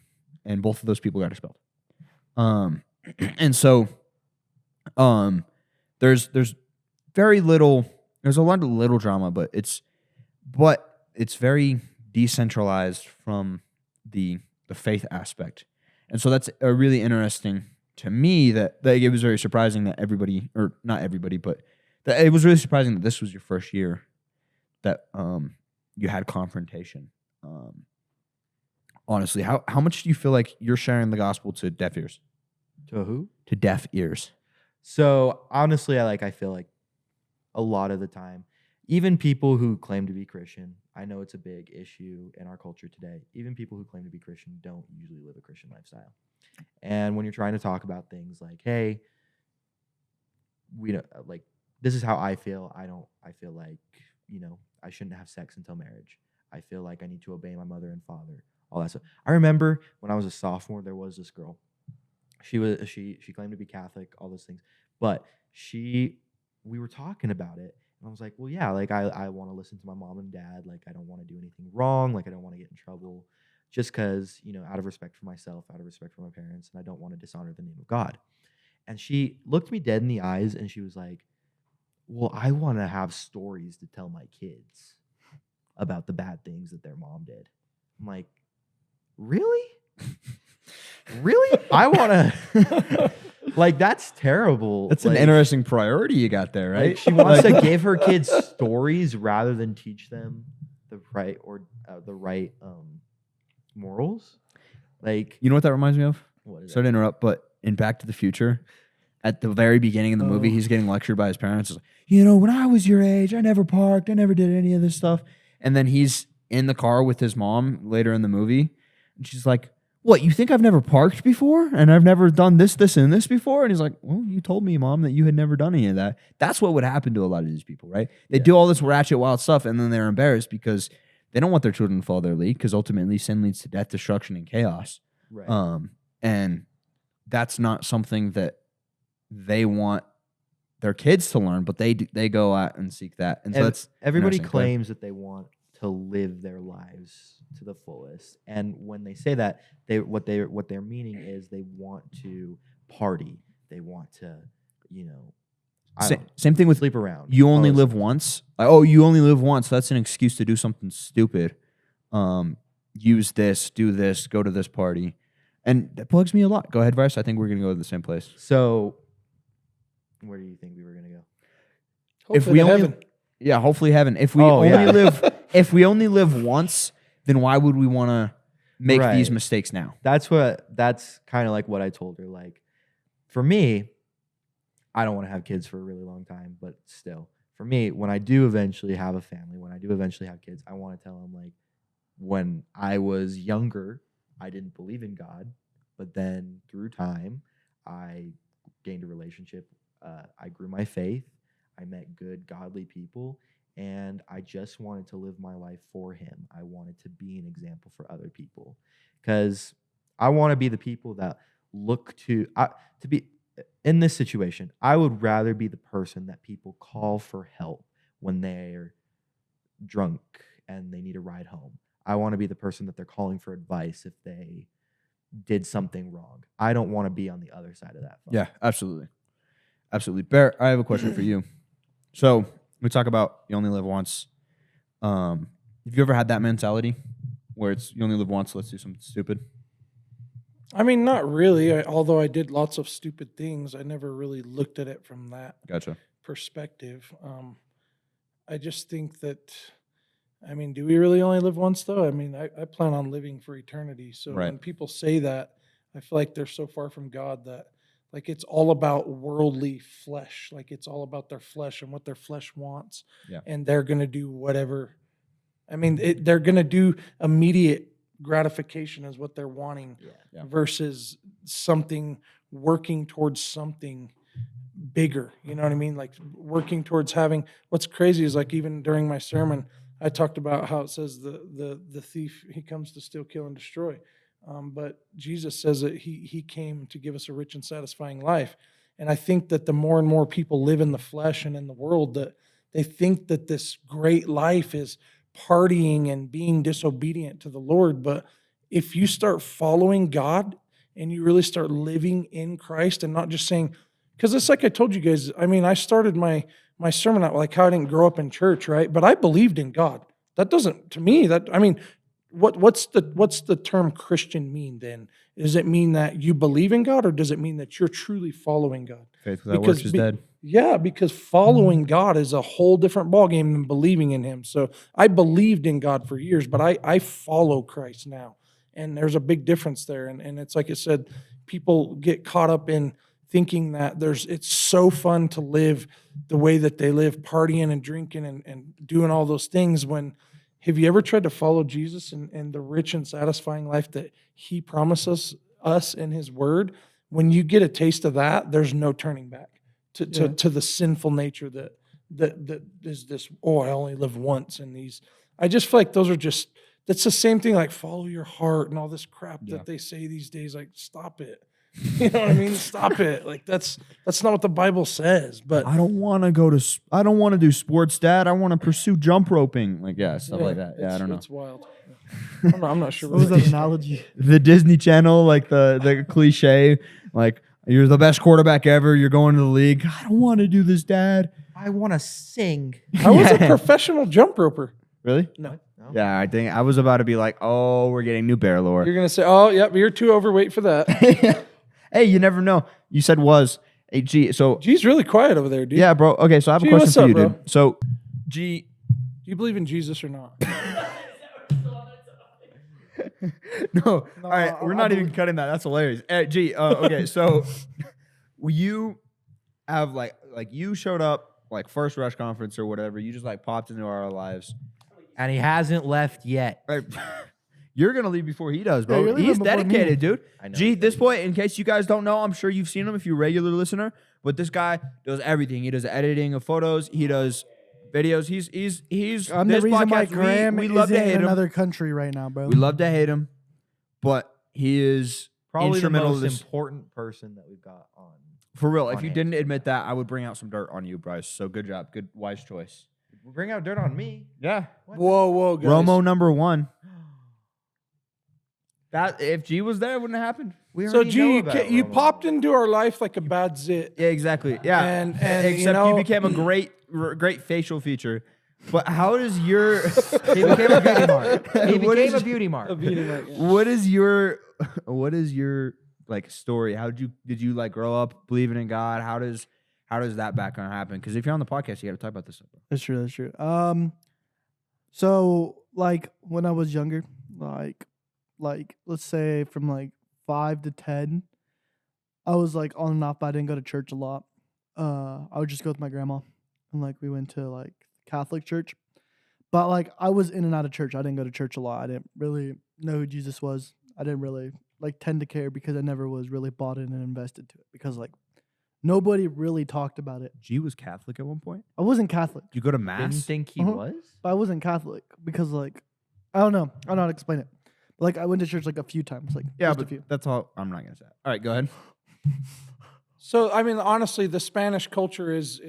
and both of those people got expelled. And so, there's very little. There's a lot of little drama, but it's very decentralized from the faith aspect, and so that's a really interesting to me. That it was very surprising that everybody, or not everybody, but that it was really surprising that this was your first year that you had confrontation. Honestly, how much do you feel like you're sharing the gospel to deaf ears? To who? To deaf ears. So honestly, I feel like a lot of the time, even people who claim to be Christian, I know it's a big issue in our culture today. Even people who claim to be Christian don't usually live a Christian lifestyle. And when you're trying to talk about things like, hey, we don't like this is how I feel. I feel like, I shouldn't have sex until marriage. I feel like I need to obey my mother and father. All that stuff. I remember when I was a sophomore, there was this girl. She claimed to be Catholic, all those things. But we were talking about it, and I was like, well, yeah, like I want to listen to my mom and dad. Like I don't want to do anything wrong. Like I don't want to get in trouble, just because out of respect for myself, out of respect for my parents, and I don't want to dishonor the name of God. And she looked me dead in the eyes, and she was like, well, I want to have stories to tell my kids about the bad things that their mom did. I'm like, really? Really? I want to. Like, that's terrible. That's an interesting priority you got there, right? Like, she wants to give her kids stories rather than teach them the right morals. Like, You know what that reminds me of? what is Sorry to interrupt, but in Back to the Future, at the very beginning of the movie, he's getting lectured by his parents. He's like, when I was your age, I never parked, I never did any of this stuff. And then he's in the car with his mom later in the movie, and she's like, what, you think I've never parked before? And I've never done this, and this before? And he's like, well, you told me, Mom, that you had never done any of that. That's what would happen to a lot of these people, right? They do all this ratchet, wild stuff, and then they're embarrassed because they don't want their children to follow their lead, because ultimately sin leads to death, destruction, and chaos. Right. And that's not something that they want their kids to learn, but they go out and seek that. And so that's everybody interesting. claims that they want to live their lives to the fullest, and when they say that, what they're meaning is they want to party, they want to, Same thing with sleep around. you only all those live things. once. Like, oh, you only live once. That's an excuse to do something stupid. Use this, do this, go to this party, and that bugs me a lot. Go ahead, Bryce. I think we're gonna go to the same place. So, where do you think we were gonna go? Hopefully to heaven. Yeah, hopefully heaven. If we if we only live once, then why would we want to make these Right. mistakes now? That's kind of like what I told her. Like, for me, I don't want to have kids for a really long time, but still, for me, when I do eventually have a family, when I do eventually have kids, I want to tell them, like, when I was younger, I didn't believe in God, but then through time, I gained a relationship. I grew my faith. I met good, godly people, and I just wanted to live my life for Him. I wanted to be an example for other people, because I want to be the people that look to be in this situation. I would rather be the person that people call for help when they're drunk and they need a ride home. I want to be the person that they're calling for advice if they did something wrong. I don't want to be on the other side of that phone. Yeah, absolutely. Absolutely. Bear, I have a question for you. So we talk about you only live once. Have you ever had that mentality where it's you only live once, let's do something stupid? I mean, not really. Although I did lots of stupid things, I never really looked at it from that Gotcha. perspective. I just think that I mean, do we really only live once though? I mean, I plan on living for eternity. So Right. when people say that, I feel like they're so far from God that like it's all about worldly flesh. Like it's all about their flesh and what their flesh wants. Yeah. And they're going to do whatever. I mean, they're going to do immediate gratification is what they're wanting Yeah. versus something working towards something bigger. You know what I mean? Like working towards having, what's crazy is like even during my sermon, I talked about how it says the thief, he comes to steal, kill, and destroy. But Jesus says that he came to give us a rich and satisfying life. And I think that the more and more people live in the flesh and in the world, that they think that this great life is partying and being disobedient to the Lord. But if you start following God and you really start living in Christ and not just saying, because it's like I told you guys, I mean, I started my sermon out like how I didn't grow up in church, right? But I believed in God. That doesn't, to me, that, I mean, what's the term Christian mean then? Does it mean that you believe in God or does it mean that you're truly following God? Faith without works is dead. Yeah, because following God is a whole different ballgame than believing in him. So I believed in God for years, but I follow Christ now. And there's a big difference there. And it's like I said, people get caught up in thinking that it's so fun to live the way that they live, partying and drinking and doing all those things. When have you ever tried to follow Jesus and the rich and satisfying life that he promises us in his word? When you get a taste of that, there's no turning back to the sinful nature that is this, oh, I only live once. And these, I just feel like those are just, that's the same thing like follow your heart and all this crap that they say these days. Like, stop it. You know what I mean? Stop it. Like that's not what the Bible says. But I don't want to do sports, Dad. I want to pursue jump roping. Like, stuff like that. Yeah, I don't know. It's wild. I'm not sure. What was that analogy? The Disney Channel, like the cliche, like you're the best quarterback ever. You're going to the league. I don't want to do this, Dad. I want to sing. I was a professional jump roper. Really? No. Yeah, I think I was about to be like, oh, we're getting new bear lore. You're gonna say, oh, yep, you're too overweight for that. Hey, you never know. You said was. Hey, G, so. G's really quiet over there, dude. Yeah, bro. Okay, so I have a G, question what's for up, you, bro? dude. So, G. Do you believe in Jesus or not? No. All right, we're not even cutting that. That's hilarious. Hey, G, okay, so you have like you showed up like first Rush conference or whatever. You just like popped into our lives. And he hasn't left yet. Right. You're going to leave before he does, Yeah, bro. you're leaving He's before me. dedicated, dude. I know. G, at this point, in case you guys don't know, I'm sure you've seen him if you're a regular listener, but this guy does everything. He does editing of photos. He does videos. He's I'm the this reason why podcast, Graham we is love to hate in him. another country right now, bro. We love to hate him, but he is Probably the instrumental most to this. important person that we've got on. For real, if on you it. didn't admit that, I would bring out some dirt on you, Bryce. So good job. Good, wise choice. Bring out dirt on me. Yeah. Whoa, guys. Romo number 1. That if G was there, it wouldn't have happened. We So already know G, about you Romo. popped into our life like a bad zit. Yeah, exactly. Yeah, And except you know, became a great facial feature. But how does your He became a beauty mark. He What became is- a beauty mark. what is your like story? Did you like grow up believing in God? How does that background happen? Because if you're on the podcast, you got to talk about this stuff. That's true. That's true. So like when I was younger, like let's say from like 5 to 10, I was like on and off, but I didn't go to church a lot. I would just go with my grandma, and like we went to like Catholic church, but like I was in and out of church. I didn't go to church a lot. I didn't really know who Jesus was. I didn't really like tend to care because I never was really bought in and invested to it because like nobody really talked about it. G was Catholic at one point. I wasn't Catholic, Did you go to Didn't mass? think he Uh-huh. was. but I wasn't Catholic because like I don't know how to explain it. But, like I went to church like a few times, like Yeah, just a but few. that's all. I'm not gonna say. All right, go ahead. So I mean, honestly, the Spanish culture is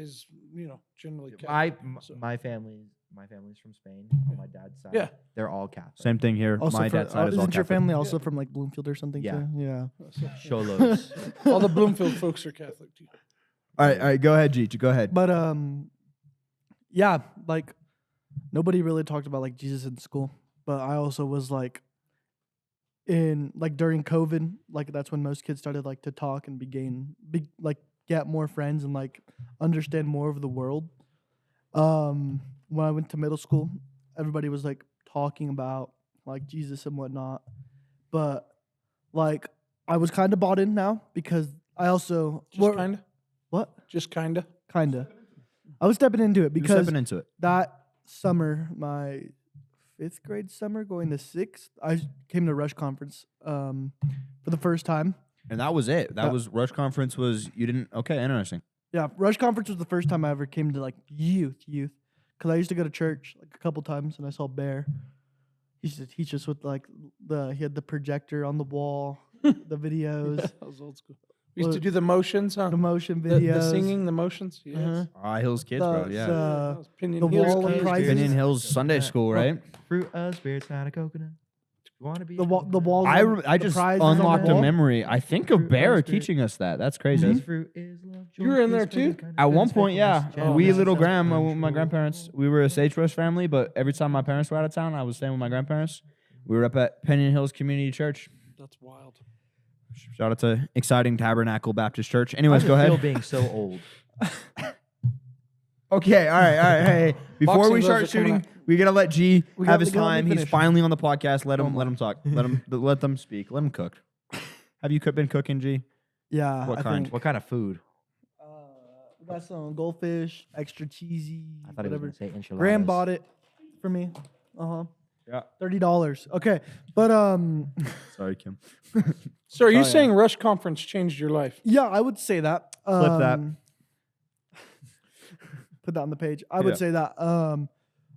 generally Catholic. My family's from Spain on my dad's side. Yeah. They're all Catholic. Same thing here. Also, My for, dad's side is all isn't your Catholic. family also from like Bloomfield or something? Yeah. Too? Yeah. Cholos. All the Bloomfield folks are Catholic too. All right, go ahead, G. Go ahead. But yeah, like nobody really talked about like Jesus in school. But I also was like in like during COVID, like that's when most kids started like to talk and get more friends and like understand more of the world. When I went to middle school, everybody was like talking about like Jesus and whatnot. But like I was kind of bought in now because I also Just kind of. what Just kind of. kind of I was stepping into it You're because stepping into it. that summer, my 5th grade summer, going to 6th, I came to Rush Conference for the first time. And that was it. That was Rush Conference was, you didn't, okay, interesting. Yeah, Rush Conference was the first time I ever came to like youth. Because I used to go to church like a couple times and I saw Bear. He used to teach us with like he had the projector on the wall, the videos, That was old school. We used to do the motions, huh? the motion videos. The singing, the motions. Yes. Uh-huh. Ah, Hills Kids, bro. The- Yeah. That was Pinion the Hills wall of Kids. prizes. Pinion Hills Sunday School, right? Fruit of spirits, not a coconut. You want to be the walls. I just prizes on the unlocked a wall. memory. I think of Fruit Bear of Spirit. teaching us that. That's crazy. Because fruit is love, joy, You were in there peace, patience, too? kindness, At one goodness, point, yeah. faithfulness, Oh, We man. little gentleness, Graham, with my self-control. grandparents, we were a sagebrush family, but every time my parents were out of town, I was staying with my grandparents. We were up at Pinion Hills Community Church. That's wild. Shout out to Exciting Tabernacle Baptist Church. I Anyways, just go feel ahead. being so old. Okay, all right. Hey, before Boxing we gloves start are coming shooting, out. we gotta let G We have got- his we gotta let time. me He's finish. finally on the podcast. Let him talk. Let them speak. Let him cook. Have you been cooking, G? Yeah. What I kind? think, What kind of food? we got some goldfish, extra cheesy, I thought he was whatever. going to say enchiladas. Graham bought it for me. Yeah. $30. Okay, but Sorry, Kim. So are you yeah. saying Rush Conference changed your life? yeah, I would say that. Flip that. Put that on the page. I would Yeah. say that.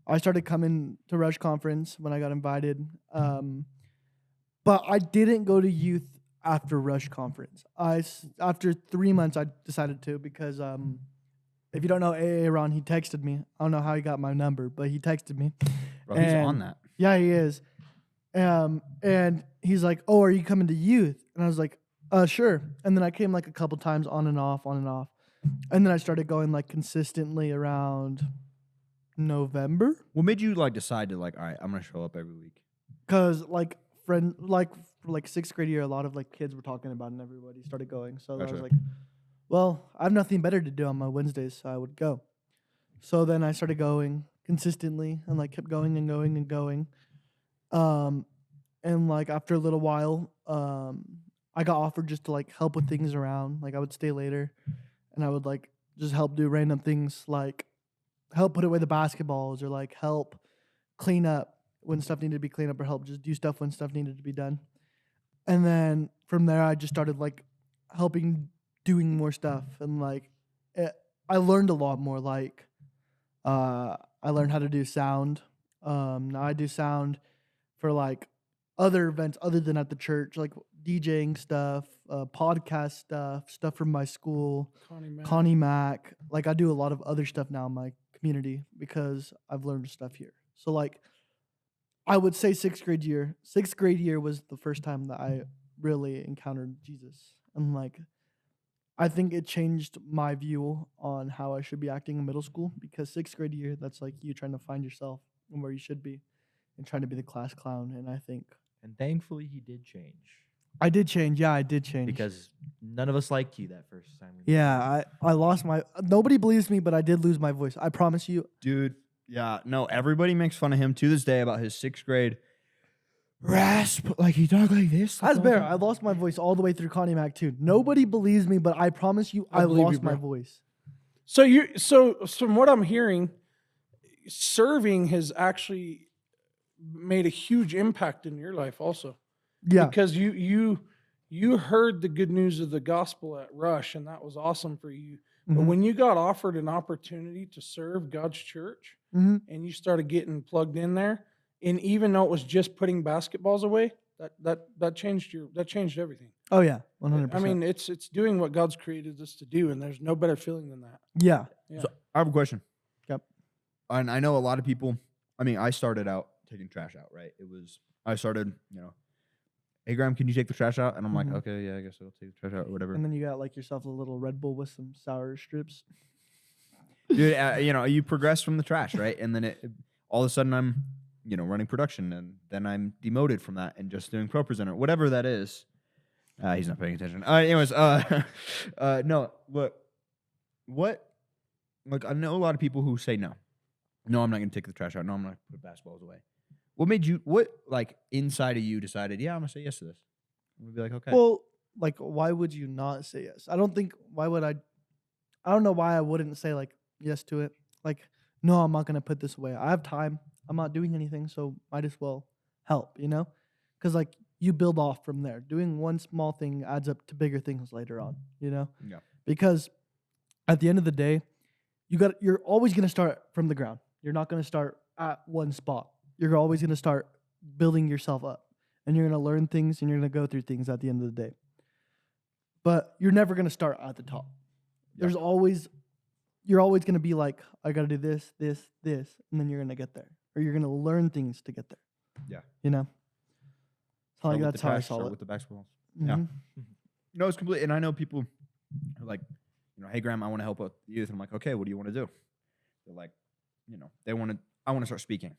I started coming to Rush Conference when I got invited. But I didn't go to youth after Rush Conference. After 3 months, I decided to because if you don't know AA Ron, he texted me. I don't know how he got my number, but he texted me. Bro, he's on And- that. Yeah, he is. And he's like, "Oh, are you coming to youth?" And I was like, "Sure." And then I came like a couple times on and off. And then I started going like consistently around November. What made you decide to all right, I'm gonna show up every week? Cause like for 6th grade year, a lot of like kids were talking about it and everybody started going. So I Gotcha. was like, well, I have nothing better to do on my Wednesdays, so I would go. So then I started going consistently and like kept going and going and going. And like after a little while, I got offered just to like help with things around. Like I would stay later and I would like just help do random things like help put away the basketballs or like help clean up when stuff needed to be cleaned up or help just do stuff when stuff needed to be done. And then from there, I just started like helping doing more stuff. And like I learned a lot more. Like I learned how to do sound. Now I do sound for like other events other than at the church, like DJing stuff, podcast stuff from my school, Connie Mac. Like I do a lot of other stuff now in my community because I've learned stuff here. So like I would say 6th grade year. 6th grade year was the first time that I really encountered Jesus. And like I think it changed my view on how I should be acting in middle school because 6th grade year, that's like you trying to find yourself and where you should be and trying to be the class clown. And I think And thankfully, he did change. I did change. Yeah, I did change. Because none of us liked you that first time. yeah, I lost my. Nobody believes me, but I did lose my voice. I promise you. Dude, yeah, no, everybody makes fun of him to this day about his 6th grade rasp. Like he talked like this. As Bear, I lost my voice all the way through Connie Mac too. Nobody believes me, but I promise you, I believe you, lost my bro. voice. So from what I'm hearing, serving has actually made a huge impact in your life also. Yeah, Because you heard the good news of the gospel at Rush, and that was awesome for you. But Mhm. when you got offered an opportunity to serve God's church, Mhm. and you started getting plugged in there, and even though it was just putting basketballs away, that changed everything. Oh yeah, 100%. I mean, it's doing what God's created us to do, and there's no better feeling than that. yeah, Yeah. So I have a question. Yep. And I know a lot of people, I started out taking trash out, right? I started, hey, Graham, can you take the trash out? And I'm like, Mhm. okay, yeah, I guess I'll take the trash out or whatever. and then you got like yourself a little Red Bull with some sour strips. Dude, you progress from the trash, right? And then all of a sudden I'm, running production, and then I'm demoted from that and just doing pro presenter, whatever that is. He's not paying attention. Anyways, no, look, what, like I know a lot of people who say no. No, I'm not going to take the trash out. No, I'm going to put basketballs away. What made you, like, inside of you decided, yeah, I'm going to say yes to this? We'd be like, okay. Well, like, why would you not say yes? I don't think, why would I don't know why I wouldn't say, like, yes to it. Like, no, I'm not going to put this away. I have time. I'm not doing anything, so might as well help, you know? Because, like, you build off from there. Doing one small thing adds up to bigger things later on, you know? Yeah. Because at the end of the day, you're always going to start from the ground. You're not going to start at one spot. You're always going to start building yourself up. And you're going to learn things and you're going to go through things at the end of the day. But you're never going to start at the top. Yeah. You're always going to be like, I got to do this, this, this, and then you're going to get there. Or you're going to learn things to get there. Yeah. You know? So Start like, with that's the how I trash, saw start it. with the basketballs. Yeah. Mhm. No, it's complete. And I know people are like, hey, Graham, I want to help with the youth. And I'm like, okay, what do you want to do? They're like, I want to start speaking.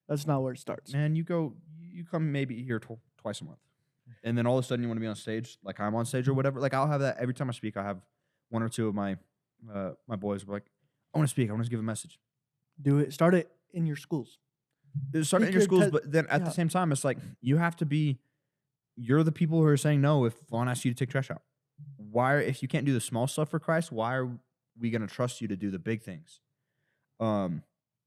That's not where it starts. Man, you come maybe here twice a month. And then all of a sudden you want to be on stage, like I'm on stage or whatever. Like I'll have that every time I speak. I have one or two of my boys like, I want to speak. I want to give a message. Do it. Start it in your schools. Start Pick in your your schools, te- but then at yeah. the same time, it's like you have to be. You're the people who are saying no if Vaughn asks you to take trash out. If you can't do the small stuff for Christ, why are we going to trust you to do the big things? And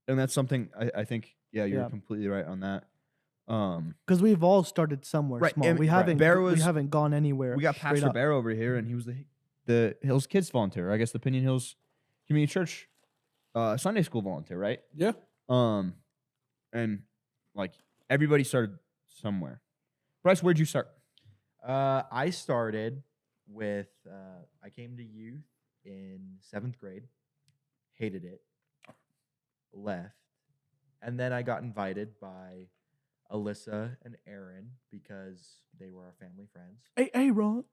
that's something I think. Yeah, you're Yeah. completely right on that. Because we've all started somewhere Right, small. and- We right. haven't. Bear We was- haven't gone anywhere. We got straight Pastor up. Bear over here, and he was the Hills Kids volunteer. I guess the Pinion Hills Community Church Sunday school volunteer, right? Yeah. And like everybody started somewhere. Bryce, where'd you start? I started with, I came to youth in 7th grade, hated it, left, and then I got invited by Alyssa and Aaron because they were our family friends. Hey, Ron.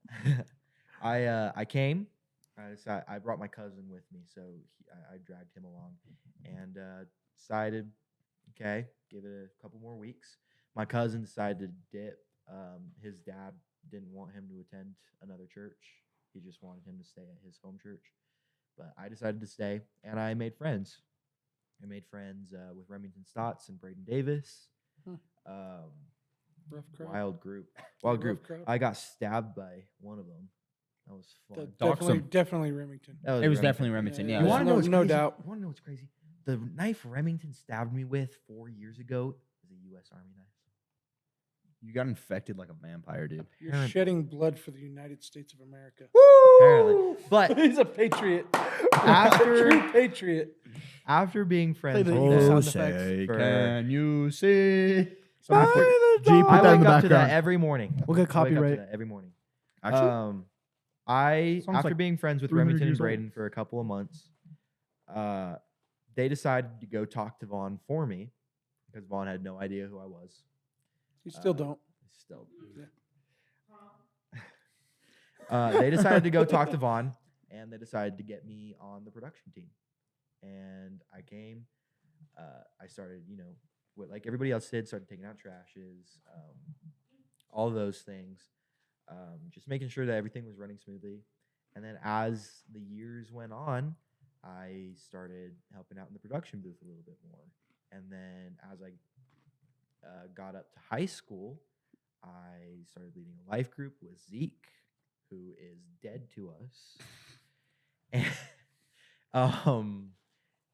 I came. I brought my cousin with me, so I dragged him along, and decided, okay, give it a couple more weeks. My cousin decided to dip. His dad didn't want him to attend another church. He just wanted him to stay at his home church. But I decided to stay, and I made friends. I made friends with Remington Stotts and Braden Davis. Rough crowd. Wild group. Rough crowd. I got stabbed by one of them. That was fun. Definitely Remington. That It was definitely Remington. Yeah. You Yeah. want to know what's No crazy? doubt. You want to know what's crazy? The knife Remington stabbed me with 4 years ago is a U.S. Army knife. You got infected like a vampire, dude. You're Apparently. shedding blood for the United States of America. Apparently. But He's a patriot. After- True patriot. after being friends the with sound them, effects. for- can you see? By Someone the G, put I that in wake the up to that background. every morning. We'll get I wake up to copyright. that every morning. Actually, After like being friends with 300 Remington and years old. Braden for a couple of months, they decided to go talk to Vaughn for me because Vaughn had no idea who I was. You still don't. Still, Yeah. they decided to go talk to Vaughn, and they decided to get me on the production team. And I came. I started, like everybody else did, started taking out trashes, all those things, just making sure that everything was running smoothly. And then as the years went on, I started helping out in the production booth a little bit more. And then as I got up to high school, I started leading a life group with Zeke, who is dead to us,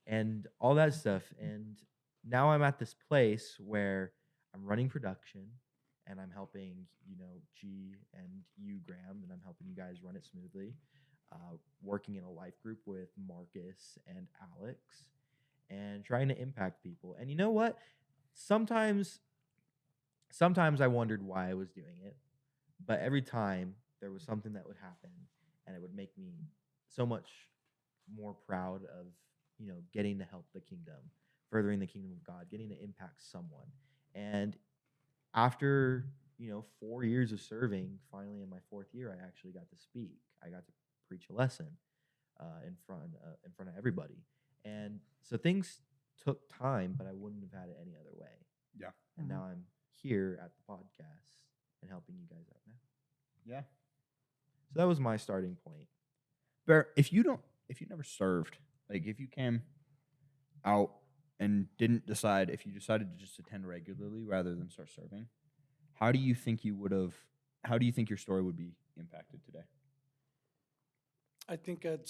and all that stuff. And now I'm at this place where I'm running production, and I'm helping, G and you, Graham, and I'm helping you guys run it smoothly. Working in a life group with Marcus and Alex, and trying to impact people. And you know what? Sometimes I wondered why I was doing it, but every time there was something that would happen, and it would make me so much more proud of, getting to help the kingdom, furthering the kingdom of God, getting to impact someone. And after, 4 years of serving, finally in my 4th year, I actually got to speak. I got to preach a lesson in front of everybody. And so things took time, but I wouldn't have had it any other way. Yeah. And now I'm here at the podcast and helping you guys out now. yeah. So that was my starting point. Bear, if you never served, like if you came out and didn't decide, if you decided to just attend regularly rather than start serving, how do you think your story would be impacted today? I think I'd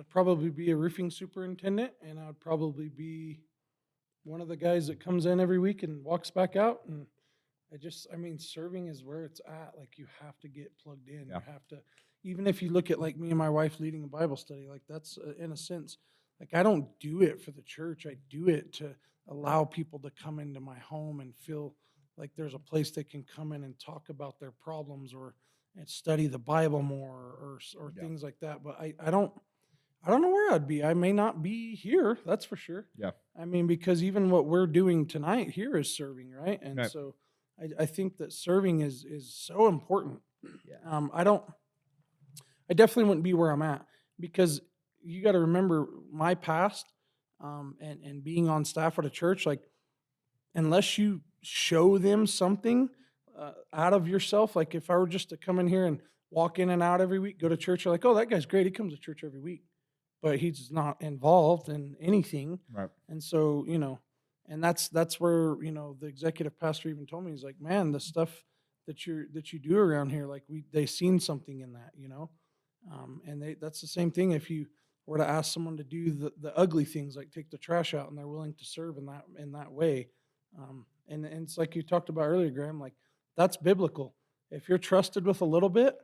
probably be a roofing superintendent, and I'd probably be one of the guys that comes in every week and walks back out. And serving is where it's at. Like, you have to get plugged in. Yeah. You have to, even if you look at like me and my wife leading a Bible study, like that's in a sense, like I don't do it for the church. I do it to allow people to come into my home and feel like there's a place they can come in and talk about their problems and study the Bible more or Yeah. things like that. But I don't know where I'd be. I may not be here, that's for sure. Yeah. I mean, because even what we're doing tonight here is serving, right? And Right. so I think that serving is so important. Yeah. I definitely wouldn't be where I'm at, because you got to remember my past, and being on staff at a church, like, unless you show them something out of yourself, like if I were just to come in here and walk in and out every week, go to church, you're like, oh, that guy's great. He comes to church every week, but he's not involved in anything. Right. And so, and that's where, the executive pastor even told me, he's like, man, the stuff that you do around here, like they seen something in that, and that's the same thing. If you were to ask someone to do the ugly things, like take the trash out, and they're willing to serve in that way. And it's like you talked about earlier, Graham, like that's biblical. If you're trusted with a little bit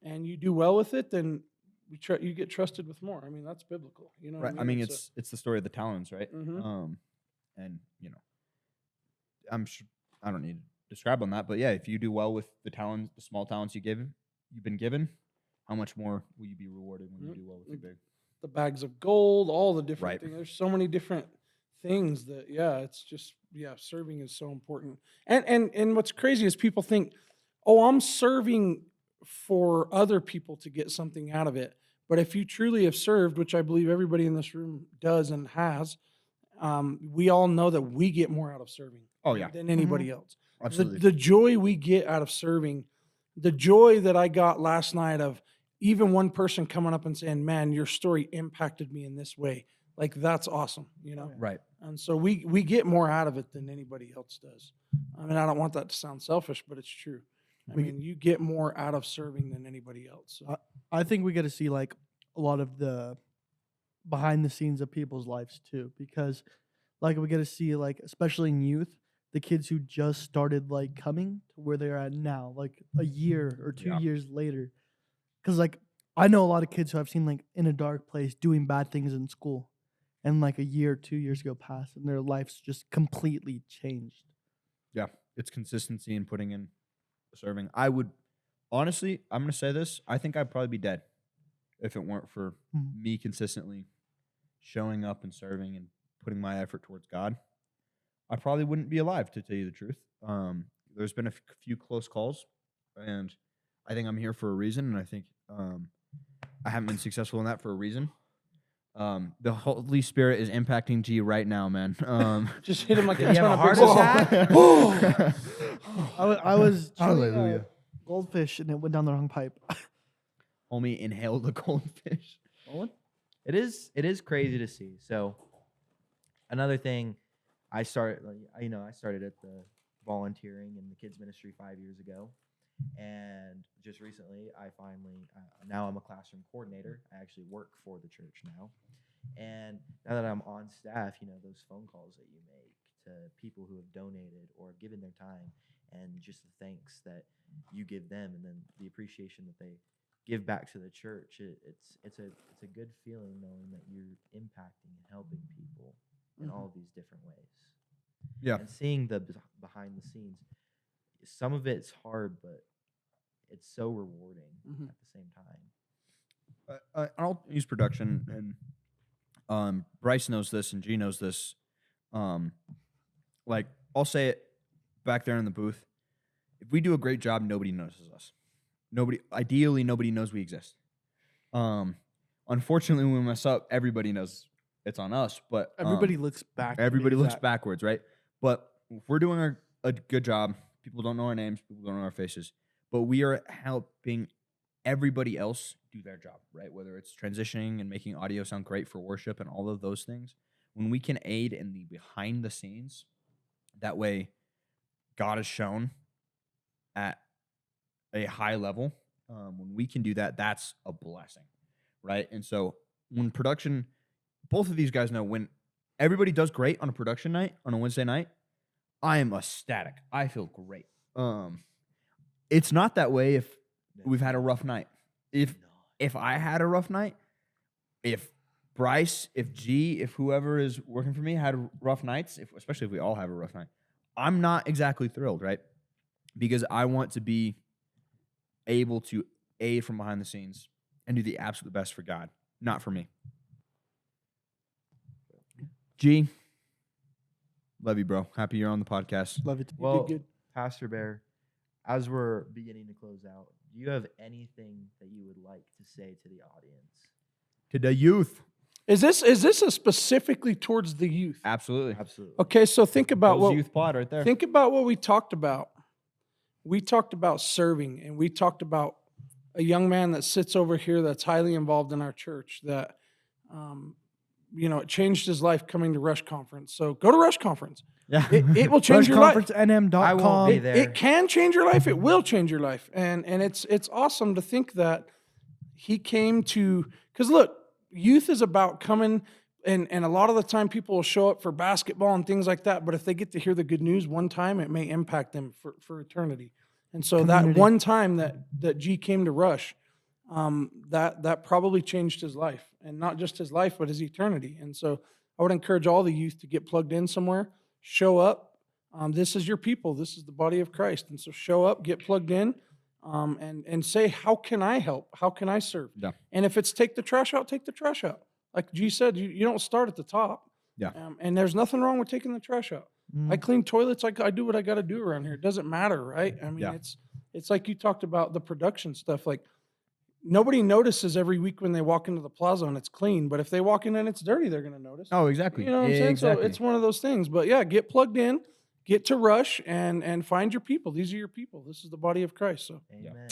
and you do well with it, then you get trusted with more. I mean, that's biblical. You know what Right. I mean? It's the story of the talents, right? Mhm. And I'm sure I don't need to describe on that, but yeah, if you do well with the small talents you've been given, how much more will you be rewarded when you do well with the big? The bags of gold, all the different Right. things. There's so many different things that, it's just, serving is so important. And what's crazy is people think, oh, I'm serving for other people to get something out of it. But if you truly have served, which I believe everybody in this room does and has, we all know that we get more out of serving Oh, yeah. than anybody else. Absolutely. The joy we get out of serving, the joy that I got last night of even one person coming up and saying, man, your story impacted me in this way. Like, that's awesome, Right. And so we get more out of it than anybody else does. I mean, I don't want that to sound selfish, but it's true. I mean, you get more out of serving than anybody else. So. I think we get to see like a lot of the behind the scenes of people's lives too, because like we get to see like, especially in youth, the kids who just started like coming to where they're at now, like a year or 2 years later. Because like I know a lot of kids who I've seen like in a dark place doing bad things in school, and like a year, 2 years go past, and their lives just completely changed. Yeah. It's consistency in putting in serving. I would honestly, I'm gonna say this. I think I'd probably be dead if it weren't for me consistently showing up and serving and putting my effort towards God. I probably wouldn't be alive, to tell you the truth. There's been a few close calls, and I think I'm here for a reason, and I think I haven't been successful in that for a reason. The Holy Spirit is impacting G right now, man. Just hit him like Did he have a heart ball. attack? I was chewing Hallelujah. goldfish and it went down the wrong pipe. Homie inhaled a goldfish. It is crazy to see. So another thing, I started at the volunteering in the kids ministry 5 years ago, and just recently I finally now I'm a classroom coordinator. I actually work for the church now, and now that I'm on staff, those phone calls that you make to people who have donated or given their time, and just the thanks that you give them, and then the appreciation that they give back to the church. It's a good feeling knowing that you're impacting and helping people in all of these different ways. Yeah. And seeing the behind the scenes, some of it's hard, but it's so rewarding at the same time. I'll use production, and Bryce knows this, and G knows this. Like, I'll say it back there in the booth. If we do a great job, nobody notices us. Ideally, nobody knows we exist. Unfortunately, when we mess up, everybody knows it's on us. But Everybody looks back. everybody looks backwards, right? But if we're doing a good job, people don't know our names, people don't know our faces, but we are helping everybody else do their job, right? Whether it's transitioning and making audio sound great for worship and all of those things, when we can aid in the behind the scenes, that way God is shown at a high level. When we can do that, that's a blessing, right? And so when production, both of these guys know when everybody does great on a production night, on a Wednesday night, I am ecstatic. I feel great. It's not that way if we've had a rough night. If I had a rough night, if Bryce, if G, if whoever is working for me had rough nights, especially if we all have a rough night, I'm not exactly thrilled, right? Because I want to be able to aid from behind the scenes and do the absolute best for God, not for me. G, love you, bro. Happy you're on the podcast. Love it. Well, good. Pastor Bear, as we're beginning to close out, do you have anything that you would like to say to the audience? To the youth. Is this a specifically towards the youth? Absolutely. Absolutely. Okay, so think about Bill's what youth pod right there. Think about what we talked about. We talked about serving, and we talked about a young man that sits over here that's highly involved in our church that, it changed his life coming to Rush Conference. So go to Rush Conference. Yeah. It will change your life. RushConferenceNM.com. I won't be there. It can change your life. It will change your life. And it's awesome to think that he came to, because look, youth is about coming, and a lot of the time people will show up for basketball and things like that, but if they get to hear the good news one time, it may impact them for eternity. And so that one time that G came to Rush, that probably changed his life, and not just his life, but his eternity. And so I would encourage all the youth to get plugged in somewhere, show up. This is your people. This is the body of Christ. And so show up, get plugged in, and say, how can I help? How can I serve? Yeah. And if it's take the trash out, take the trash out. Like G said, you don't start at the top. Yeah. And there's nothing wrong with taking the trash out. I clean toilets. I do what I got to do around here. It doesn't matter, right? I mean, Yeah. it's like you talked about the production stuff. Like nobody notices every week when they walk into the plaza and it's clean, but if they walk in and it's dirty, they're going to notice. Oh, exactly. You know what I'm saying? Exactly. So it's one of those things. But yeah, get plugged in, get to Rush, and find your people. These are your people. This is the body of Christ. So Amen.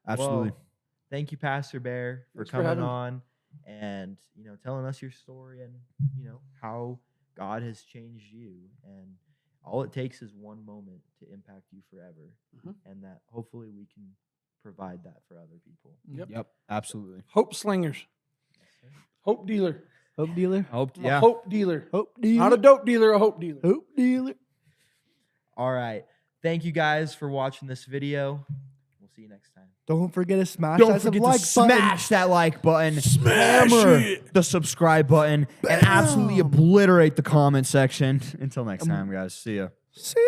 Absolutely. Well, thank you, Pastor Bear, for Thanks for coming having me. on and telling us your story and how God has changed you. And all it takes is one moment to impact you forever, and that hopefully we can provide that for other people. Yep. Absolutely. hope slingers, hope dealer, Hope dealer. Hope. I'm a Yeah. hope dealer, Hope dealer. not a dope dealer, a hope dealer. Hope dealer. All right. Thank you guys for watching this video. We'll see you next time. Don't forget to smash Don't that forget like to button. smash that like button, hammer the subscribe button, and absolutely obliterate the comment section. Until next time, guys. See ya. See